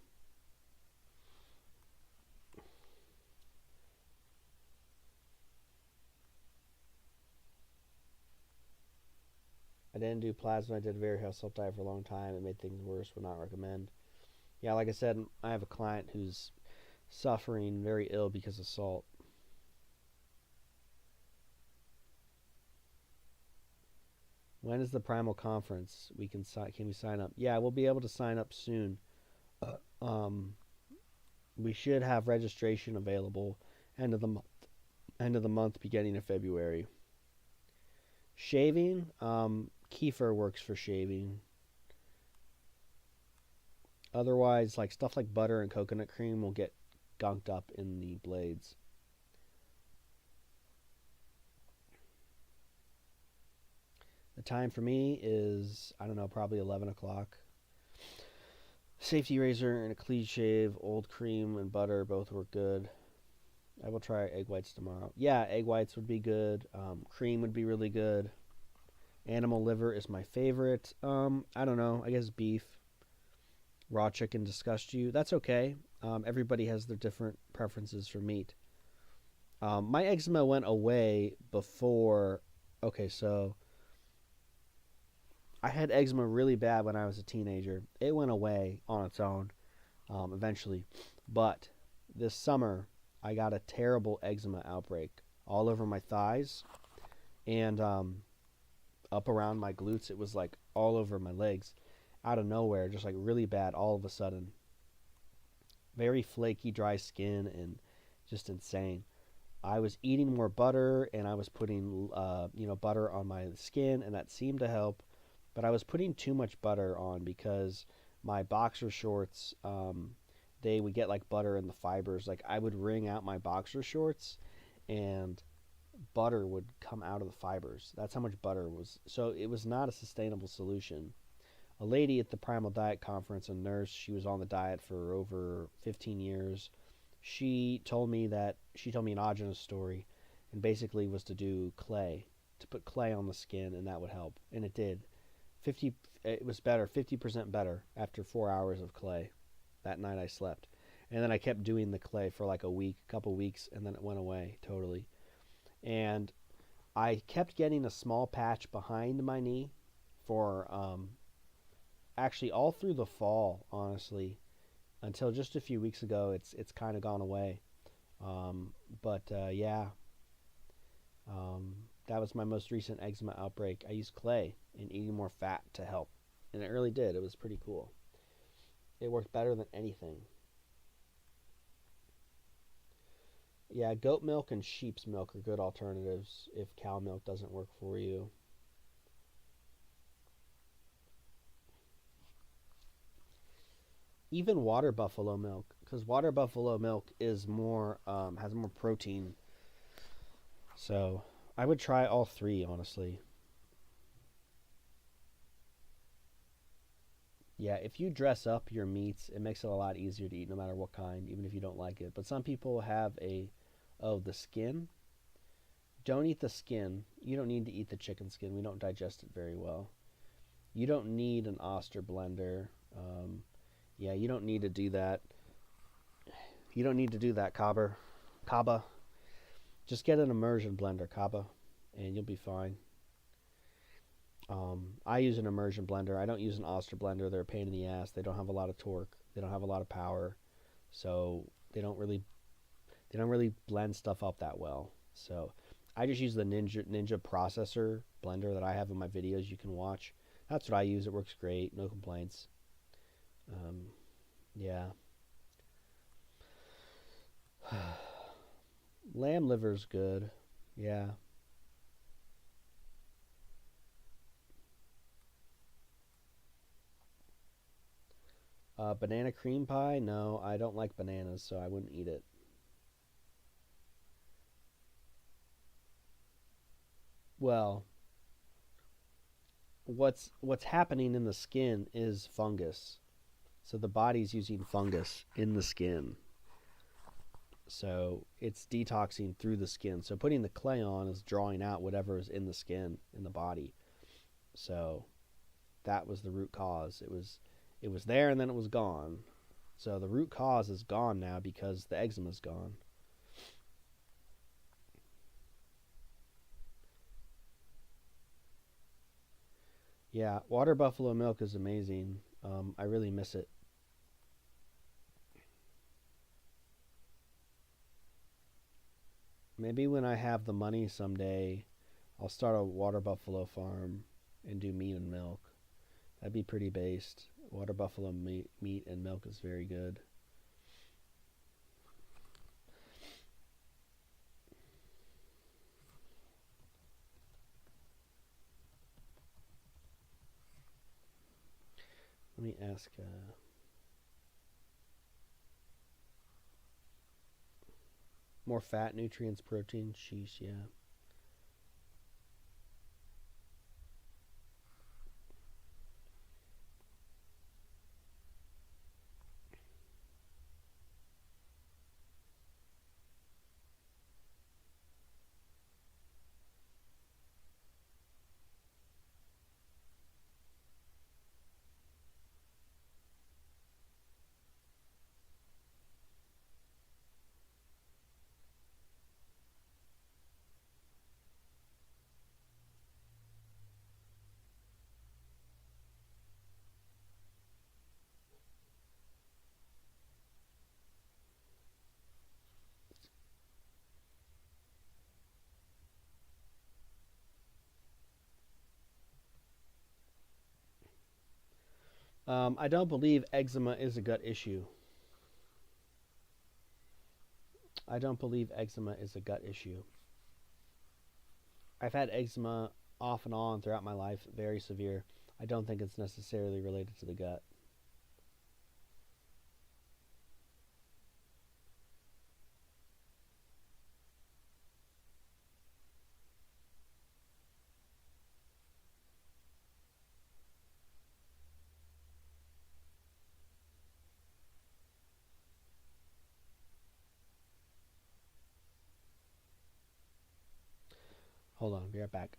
I didn't do plasma. I did a very high salt diet for a long time. It made things worse. Would not recommend. Yeah, like I said, I have a client who's suffering very ill because of salt. When is the Primal conference? Can we sign up? Yeah, we'll be able to sign up soon. Um, we should have registration available end of the month. End of the month, beginning of February. Shaving, kefir works for shaving. Otherwise, like stuff like butter and coconut cream will get gunked up in the blades. The time for me is, I don't know, probably 11 o'clock. Safety razor and a clean shave, old cream and butter both work good. I will try egg whites tomorrow. Yeah, egg whites would be good. Cream would be really good. Animal liver is my favorite. I don't know. I guess beef. Raw chicken disgusts you. That's okay. Everybody has their different preferences for meat. My eczema went away before. Okay, so I had eczema really bad when I was a teenager. It went away on its own eventually. But this summer, I got a terrible eczema outbreak all over my thighs and up around my glutes. It was like all over my legs, out of nowhere, just like really bad all of a sudden. Very flaky, dry skin and just insane. I was eating more butter and I was putting butter on my skin, and that seemed to help. But I was putting too much butter on because my boxer shorts, they would get like butter in the fibers. Like I would wring out my boxer shorts and butter would come out of the fibers. That's how much butter was. So it was not a sustainable solution. A lady at the Primal Diet Conference, a nurse, she was on the diet for over 15 years. She told me an Aja's story, and basically was to do clay, to put clay on the skin, and that would help. And it did. It was better, 50% better after 4 hours of clay. That night I slept. And then I kept doing the clay for like a couple weeks, and then it went away totally. And I kept getting a small patch behind my knee for actually all through the fall, honestly, until just a few weeks ago. It's kind of gone away. That was my most recent eczema outbreak. I used clay and eating more fat to help, and it really did. It was pretty cool. It worked better than anything. Yeah, goat milk and sheep's milk are good alternatives if cow milk doesn't work for you. Even water buffalo milk, because water buffalo milk is more has more protein. So I would try all three, honestly. Yeah, if you dress up your meats, it makes it a lot easier to eat no matter what kind, even if you don't like it. But some people have the skin. Don't eat the skin. You don't need to eat the chicken skin. We don't digest it very well. You don't need an Oster blender. Yeah, you don't need to do that. You don't need to do that, Kaba. Just get an immersion blender, Kaba, and you'll be fine. I use an immersion blender. I don't use an Oster blender. They're a pain in the ass. They don't have a lot of torque. They don't have a lot of power, so they don't really blend stuff up that well. So I just use the Ninja processor blender that I have in my videos you can watch. That's what I use. It works great. No complaints. Yeah. Lamb liver's good. Yeah. Banana cream pie? No, I don't like bananas, so I wouldn't eat it. Well, what's happening in the skin is fungus. So the body's using fungus in the skin. So it's detoxing through the skin. So putting the clay on is drawing out whatever is in the skin, in the body. So that was the root cause. It was there and then it was gone. So the root cause is gone now because the eczema's gone. Yeah, water buffalo milk is amazing. I really miss it. Maybe when I have the money someday, I'll start a water buffalo farm and do meat and milk. That'd be pretty based. Water buffalo meat and milk is very good. Let me ask. More fat, nutrients, protein. Sheesh, yeah. I don't believe eczema is a gut issue. I don't believe eczema is a gut issue. I've had eczema off and on throughout my life, very severe. I don't think it's necessarily related to the gut. Hold on, be right back.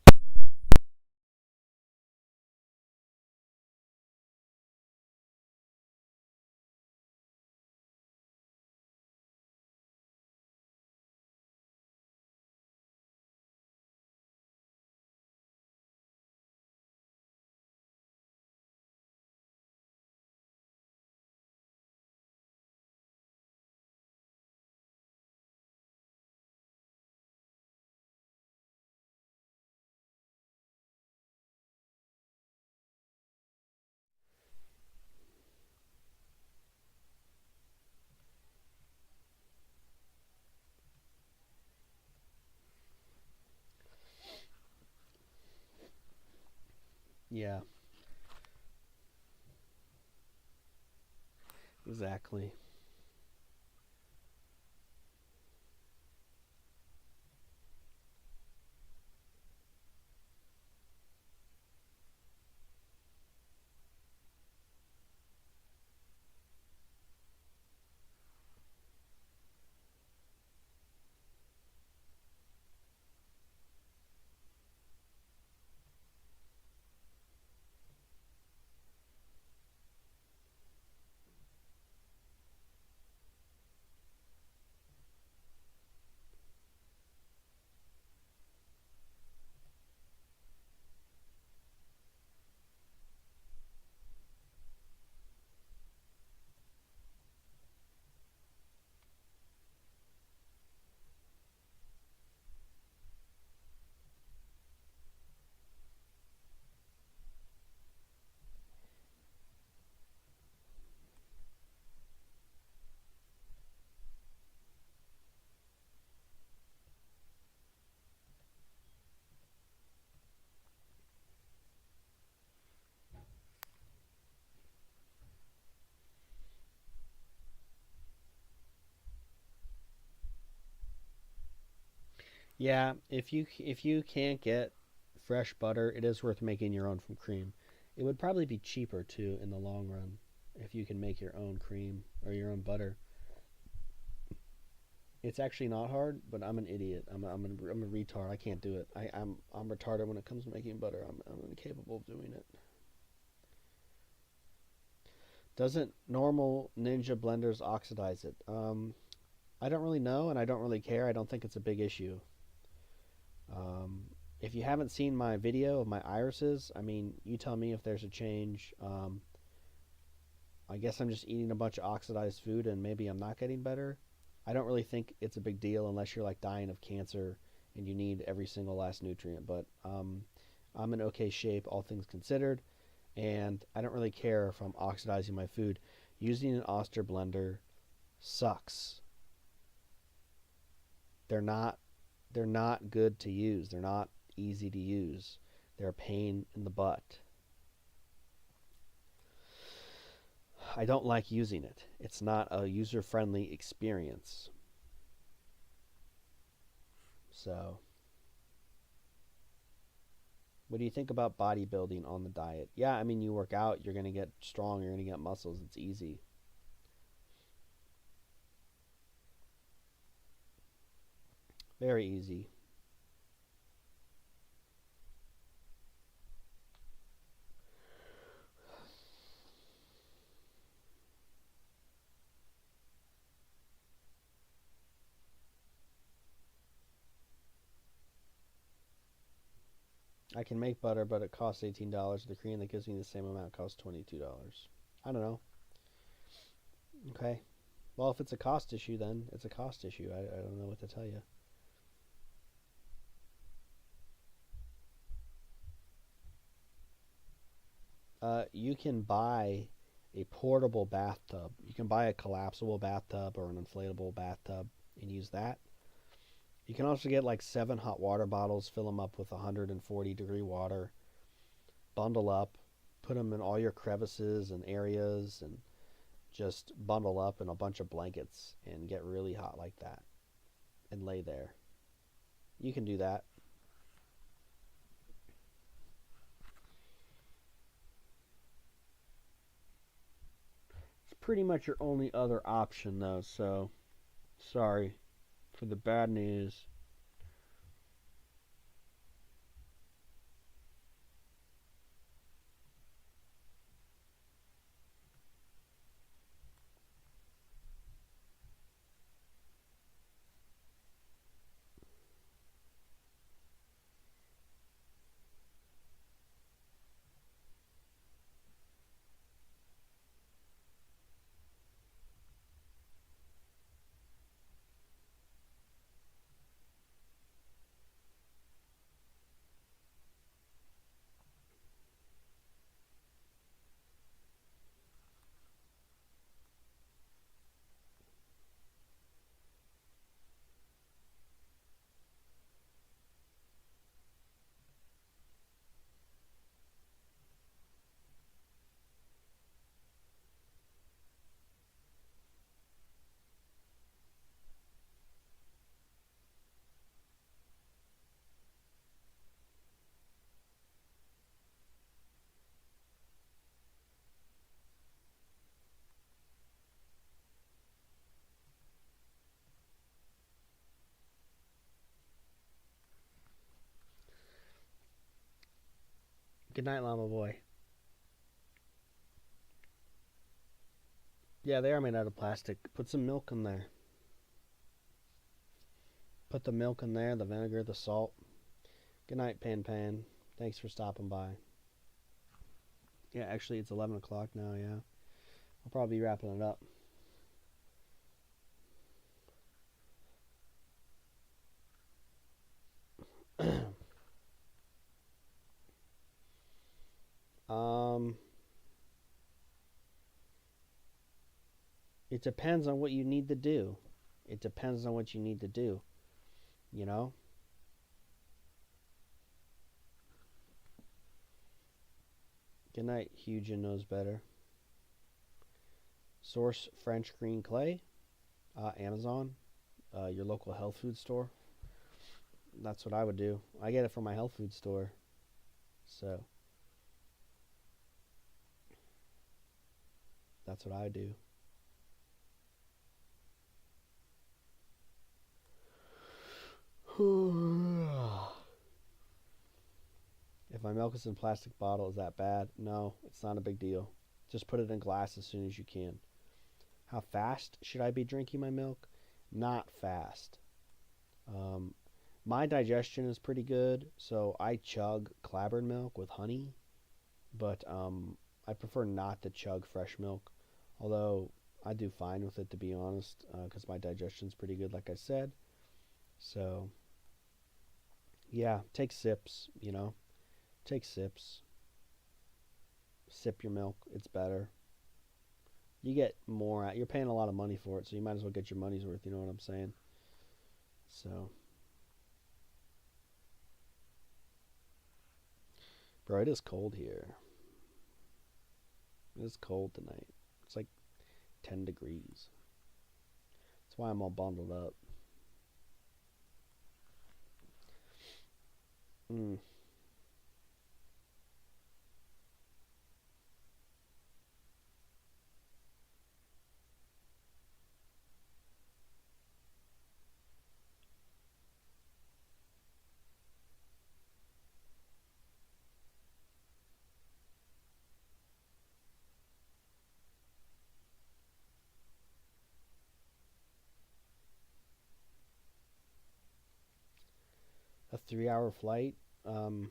Yeah, exactly. Yeah, if you can't get fresh butter, it is worth making your own from cream. It would probably be cheaper too in the long run if you can make your own cream or your own butter. It's actually not hard, but I'm an idiot. I'm a retard. I can't do it. I'm retarded when it comes to making butter. I'm incapable of doing it. Doesn't normal Ninja blenders oxidize it? I don't really know, and I don't really care. I don't think it's a big issue. Um, if you haven't seen my video of my irises, I mean, you tell me if there's a change. I guess I'm just eating a bunch of oxidized food and maybe I'm not getting better. I don't really think it's a big deal unless you're like dying of cancer and you need every single last nutrient. But I'm in okay shape, all things considered, and I don't really care if I'm oxidizing my food. Using an Oster blender sucks. They're not good to use. They're not easy to use. They're a pain in the butt. I don't like using it. It's not a user-friendly experience. So, what do you think about bodybuilding on the diet? Yeah, I mean, you work out, you're going to get strong, you're going to get muscles. It's easy. Very easy. I can make butter, but it costs $18. The cream that gives me the same amount costs $22. I don't know. Okay. Well, if it's a cost issue, then it's a cost issue. I don't know what to tell you. You can buy a portable bathtub. You can buy a collapsible bathtub or an inflatable bathtub and use that. You can also get like 7 hot water bottles, fill them up with 140-degree water, bundle up, put them in all your crevices and areas, and just bundle up in a bunch of blankets and get really hot like that and lay there. You can do that. It's pretty much your only other option, though, so sorry for the bad news. Good night, Llama Boy. Yeah, they are made out of plastic. Put some milk in there. Put the milk in there, the vinegar, the salt. Good night, Pan Pan. Thanks for stopping by. Yeah, actually, it's 11 o'clock now, yeah. I'll probably be wrapping it up. It depends on what you need to do. It depends on what you need to do. You know? Good night, Hugin knows better. Source French green clay. Amazon. Your local health food store. That's what I would do. I get it from my health food store. So that's what I do. If my milk is in a plastic bottle, is that bad? No, it's not a big deal. Just put it in glass as soon as you can. How fast should I be drinking my milk? Not fast. My digestion is pretty good, so I chug clabbered milk with honey, but I prefer not to chug fresh milk, although I do fine with it, to be honest, because my digestion's pretty good, like I said. So, yeah, take sips, take sips. Sip your milk, it's better. You get more out. You're paying a lot of money for it, so you might as well get your money's worth, you know what I'm saying? So, bro, it is cold here. It is cold tonight. It's like 10 degrees. That's why I'm all bundled up. Mm. A 3-hour flight. Um,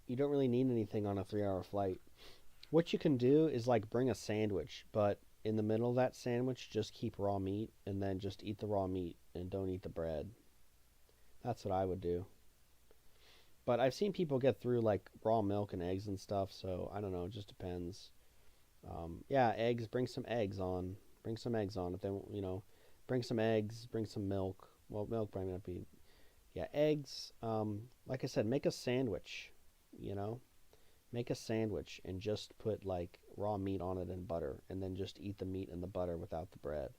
you don't really need anything on a 3-hour flight. What you can do is like bring a sandwich, but in the middle of that sandwich, just keep raw meat and then just eat the raw meat and don't eat the bread. That's what I would do. But I've seen people get through like raw milk and eggs and stuff, so I don't know. It just depends. Yeah, eggs. Bring some eggs on. Bring some eggs on if they, bring some eggs. Bring some milk. Well, milk probably not be. Yeah, eggs. Like I said, make a sandwich. You know, make a sandwich and just put like raw meat on it and butter, and then just eat the meat and the butter without the bread.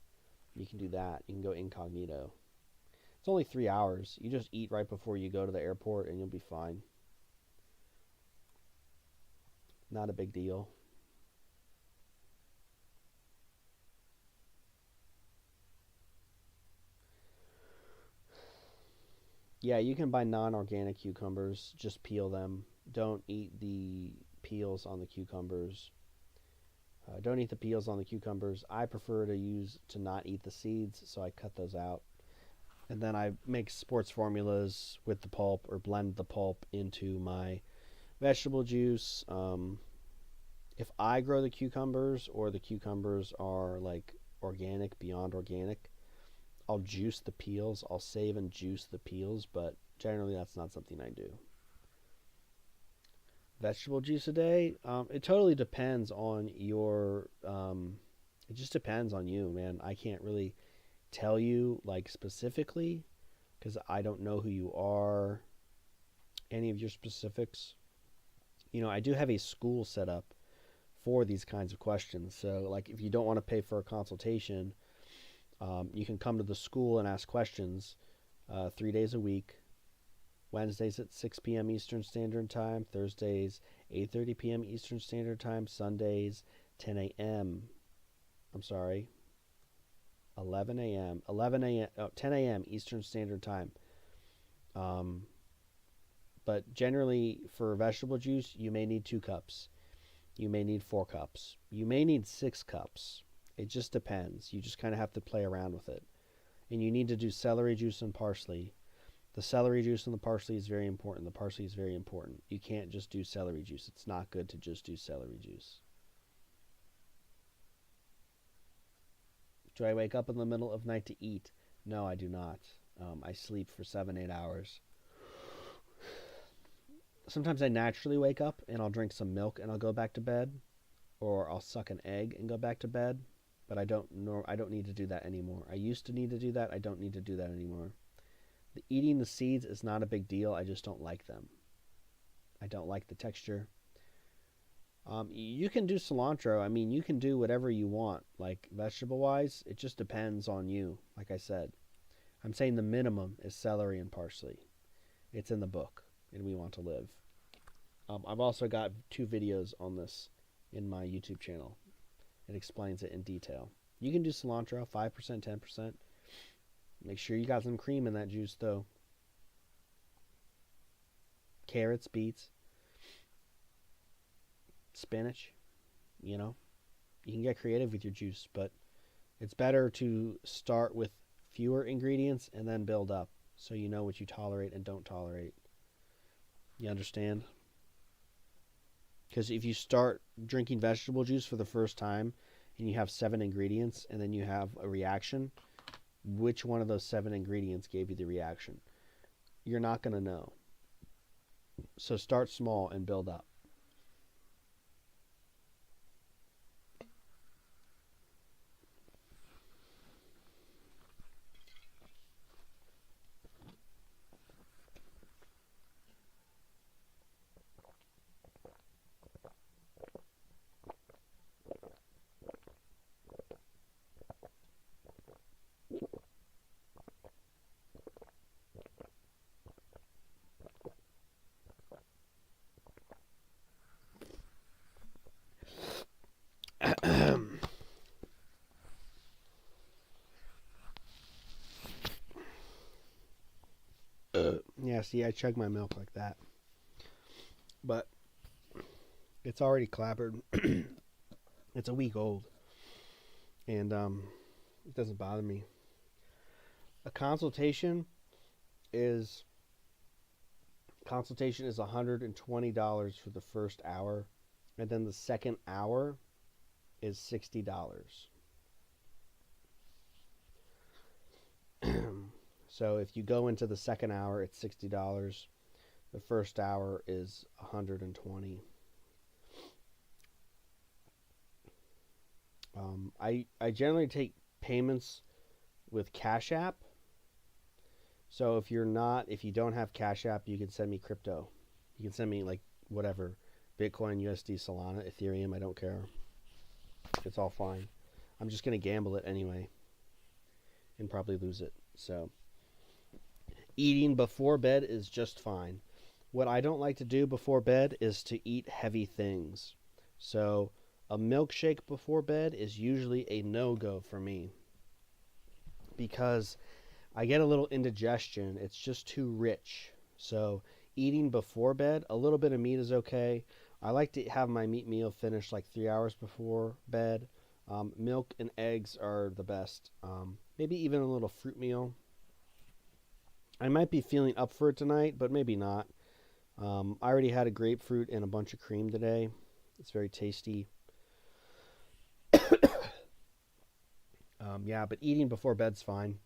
You can do that. You can go incognito. It's only 3 hours. You just eat right before you go to the airport, and you'll be fine. Not a big deal. Yeah, you can buy non-organic cucumbers. Just peel them. Don't eat the peels on the cucumbers. Don't eat the peels on the cucumbers. I prefer to not eat the seeds, so I cut those out. And then I make sports formulas with the pulp or blend the pulp into my vegetable juice. If I grow the cucumbers or the cucumbers are like organic, beyond organic, I'll juice the peels. I'll save and juice the peels, but generally that's not something I do. Vegetable juice a day? It totally depends on your. It just depends on you, man. I can't really tell you like specifically because I don't know who you are, any of your specifics. I do have a school set up for these kinds of questions. So, like, if you don't want to pay for a consultation, you can come to the school and ask questions 3 days a week. Wednesdays at 6 p.m. Eastern Standard Time. Thursdays, 8:30 p.m. Eastern Standard Time. Sundays, 10 a.m. I'm sorry, 11 a.m. 11 a.m. 10 a.m. Eastern Standard Time. Um, but generally, for vegetable juice, you may need 2 cups. You may need 4 cups. You may need 6 cups. It just depends. You just kind of have to play around with it. And you need to do celery juice and parsley. The celery juice and the parsley is very important. The parsley is very important. You can't just do celery juice. It's not good to just do celery juice. Do I wake up in the middle of the night to eat? No, I do not. I sleep for 7, 8 hours. Sometimes I naturally wake up and I'll drink some milk and I'll go back to bed, or I'll suck an egg and go back to bed. But I don't need to do that anymore. I used to need to do that. I don't need to do that anymore. Eating the seeds is not a big deal. I just don't like them. I don't like the texture. You can do cilantro. I mean, you can do whatever you want. Like vegetable-wise, it just depends on you. Like I said, I'm saying the minimum is celery and parsley. It's in the book, and we want to live. I've also got 2 videos on this in my YouTube channel. It explains it in detail. You can do cilantro, 5%, 10%. Make sure you got some cream in that juice, though. Carrots, beets, spinach. You can get creative with your juice, but It's better to start with fewer ingredients and then build up so you know what you tolerate and don't tolerate. You understand? Because if you start drinking vegetable juice for the first time and you have 7 ingredients and then you have a reaction, which one of those 7 ingredients gave you the reaction? You're not going to know. So start small and build up. Yeah, see, I chug my milk like that. But it's already clabbered. It's a week old. And it doesn't bother me. A consultation is $120 for the first hour, and then the second hour is $60. So if you go into the second hour, it's $60. The first hour is $120. I generally take payments with Cash App. So if you don't have Cash App, you can send me crypto. You can send me like whatever, Bitcoin, USD, Solana, Ethereum. I don't care. It's all fine. I'm just gonna gamble it anyway, and probably lose it. So eating before bed is just fine. What I don't like to do before bed is to eat heavy things. So a milkshake before bed is usually a no-go for me because I get a little indigestion. It's just too rich. So eating before bed, a little bit of meat is okay. I like to have my meat meal finished like 3 hours before bed. Milk and eggs are the best. Maybe even a little fruit meal. I might be feeling up for it tonight, but maybe not. I already had a grapefruit and a bunch of cream today. It's very tasty. Yeah, but eating before bed's fine.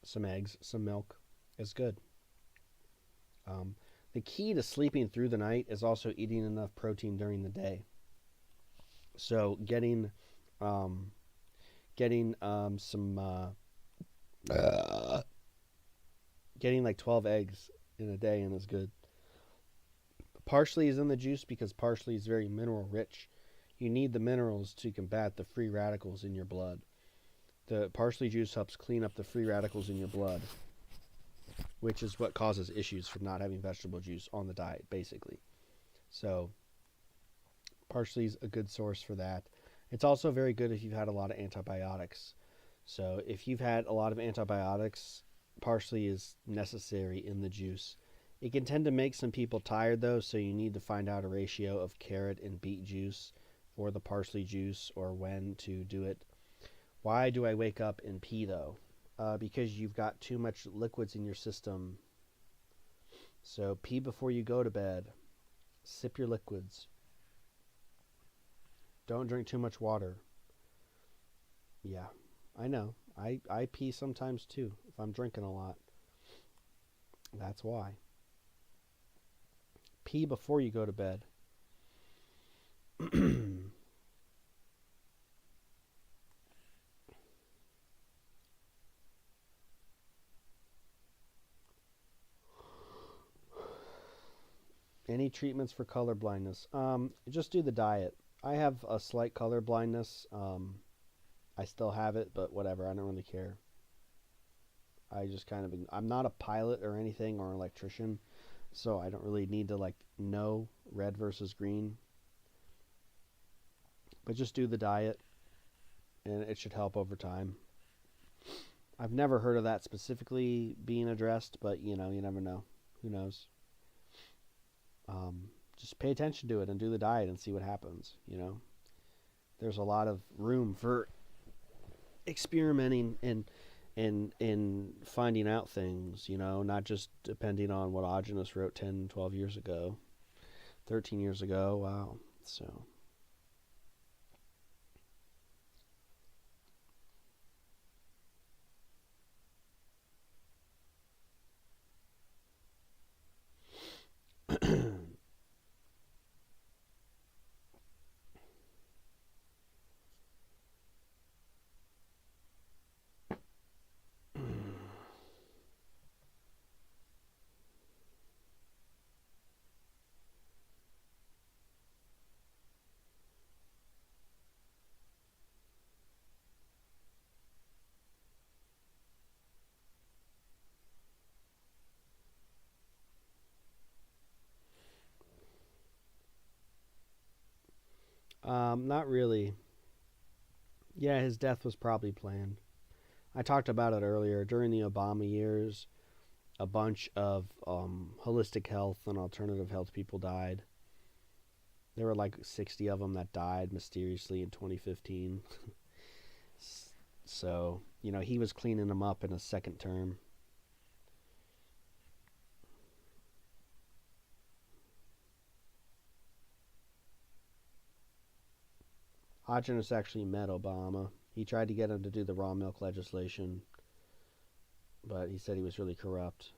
Some eggs, some milk is good. The key to sleeping through the night is also eating enough protein during the day. So getting like 12 eggs in a day and is good. Parsley is in the juice because parsley is very mineral rich. You need the minerals to combat the free radicals in your blood. The parsley juice helps clean up the free radicals in your blood, which is what causes issues from not having vegetable juice on the diet, basically. So parsley's a good source for that. It's also very good if you've had a lot of antibiotics. So if you've had a lot of antibiotics, parsley is necessary in the juice. It can tend to make some people tired though, so you need to find out a ratio of carrot and beet juice for the parsley juice or when to do it. Why do I wake up and pee though? Because you've got too much liquids in your system. So pee before you go to bed. Sip your liquids. Don't drink too much water. Yeah, I know. I pee sometimes too if I'm drinking a lot. That's why. Pee before you go to bed. Any treatments for color blindness? Just do the diet. I have a slight color blindness. I still have it, but whatever. I don't really care. I just kind of, I'm not a pilot or anything or an electrician, so I don't really need to like know red versus green. But just do the diet, and it should help over time. I've never heard of that specifically being addressed, but you never know. Who knows? Just pay attention to it and do the diet and see what happens. There's a lot of room for experimenting and finding out things, not just depending on what Ogenus wrote 10, 12 years ago, 13 years ago. Wow. So not really. Yeah, his death was probably planned. I talked about it earlier. During the Obama years, a bunch of holistic health and alternative health people died. There were like 60 of them that died mysteriously in 2015. So, he was cleaning them up in a second term. Hodgins actually met Obama. He tried to get him to do the raw milk legislation, but he said he was really corrupt.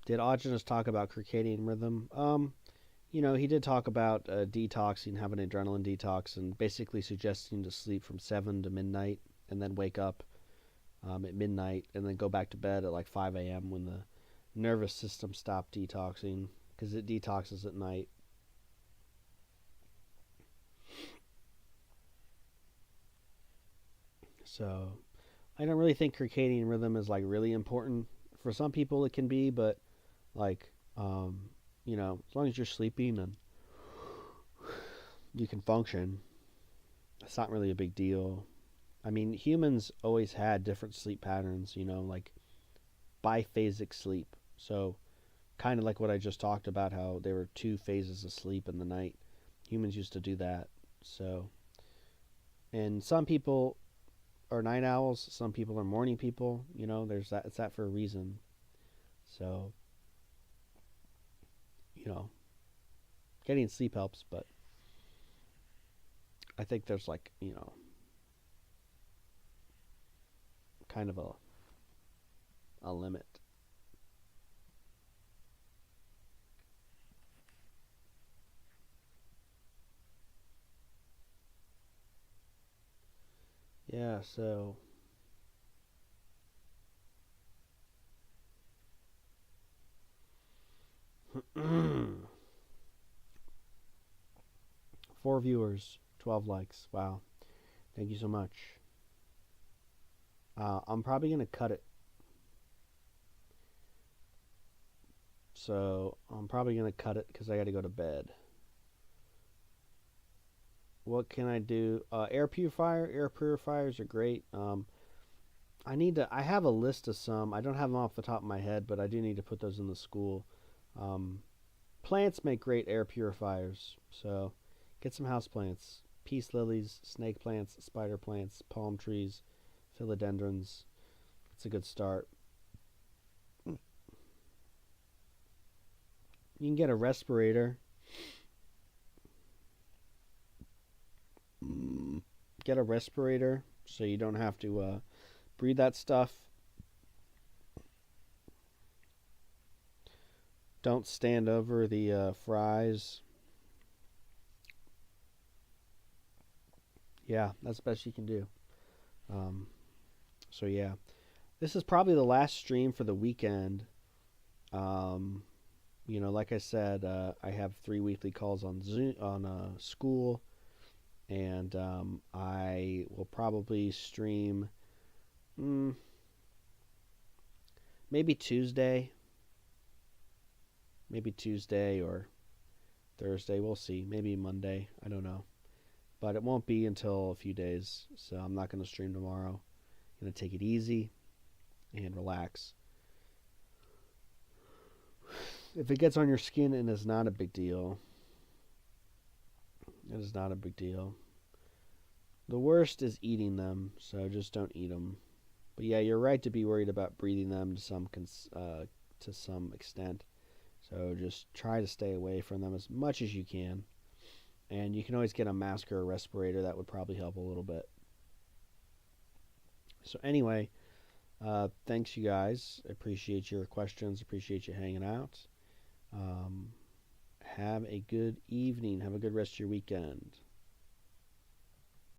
Did Hodgins talk about circadian rhythm? He did talk about detoxing, having an adrenaline detox, and basically suggesting to sleep from 7 to midnight and then wake up at midnight and then go back to bed at like 5 a.m. when the nervous system stopped detoxing, because it detoxes at night. So I don't really think circadian rhythm is like really important. For some people it can be, but like as long as you're sleeping and you can function, it's not really a big deal. I mean, humans always had different sleep patterns, like biphasic sleep. So kind of like what I just talked about, how there were 2 phases of sleep in the night. Humans used to do that. So, and some people are night owls, some people are morning people, there's that. It's that for a reason. So, getting sleep helps, but I think there's like, kind of a limit. Yeah, so 4 viewers, 12 likes. Wow. Thank you so much. I'm probably going to cut it. So I'm probably going to cut it because I got to go to bed. What can I do? Air purifier. Air purifiers are great. I have a list of some. I don't have them off the top of my head, but I do need to put those in the school. Plants make great air purifiers. So get some house plants. Peace lilies, snake plants, spider plants, palm trees, philodendrons. It's a good start. You can get a respirator. Get a respirator so you don't have to breathe that stuff. Don't stand over the fries. Yeah, that's the best you can do. So yeah, this is probably the last stream for the weekend. Like I said, I have 3 weekly calls on Zoom on school, and I will probably stream maybe Tuesday or Thursday. We'll see. Maybe Monday. I don't know. But it won't be until a few days, so I'm not going to stream tomorrow. I'm going to take it easy and relax. If it gets on your skin, it is not a big deal. It is not a big deal. The worst is eating them, so just don't eat them. But yeah, you're right to be worried about breeding them to some extent. So just try to stay away from them as much as you can. And you can always get a mask or a respirator. That would probably help a little bit. So anyway, thanks you guys. I appreciate your questions. Appreciate you hanging out. Have a good evening. Have a good rest of your weekend.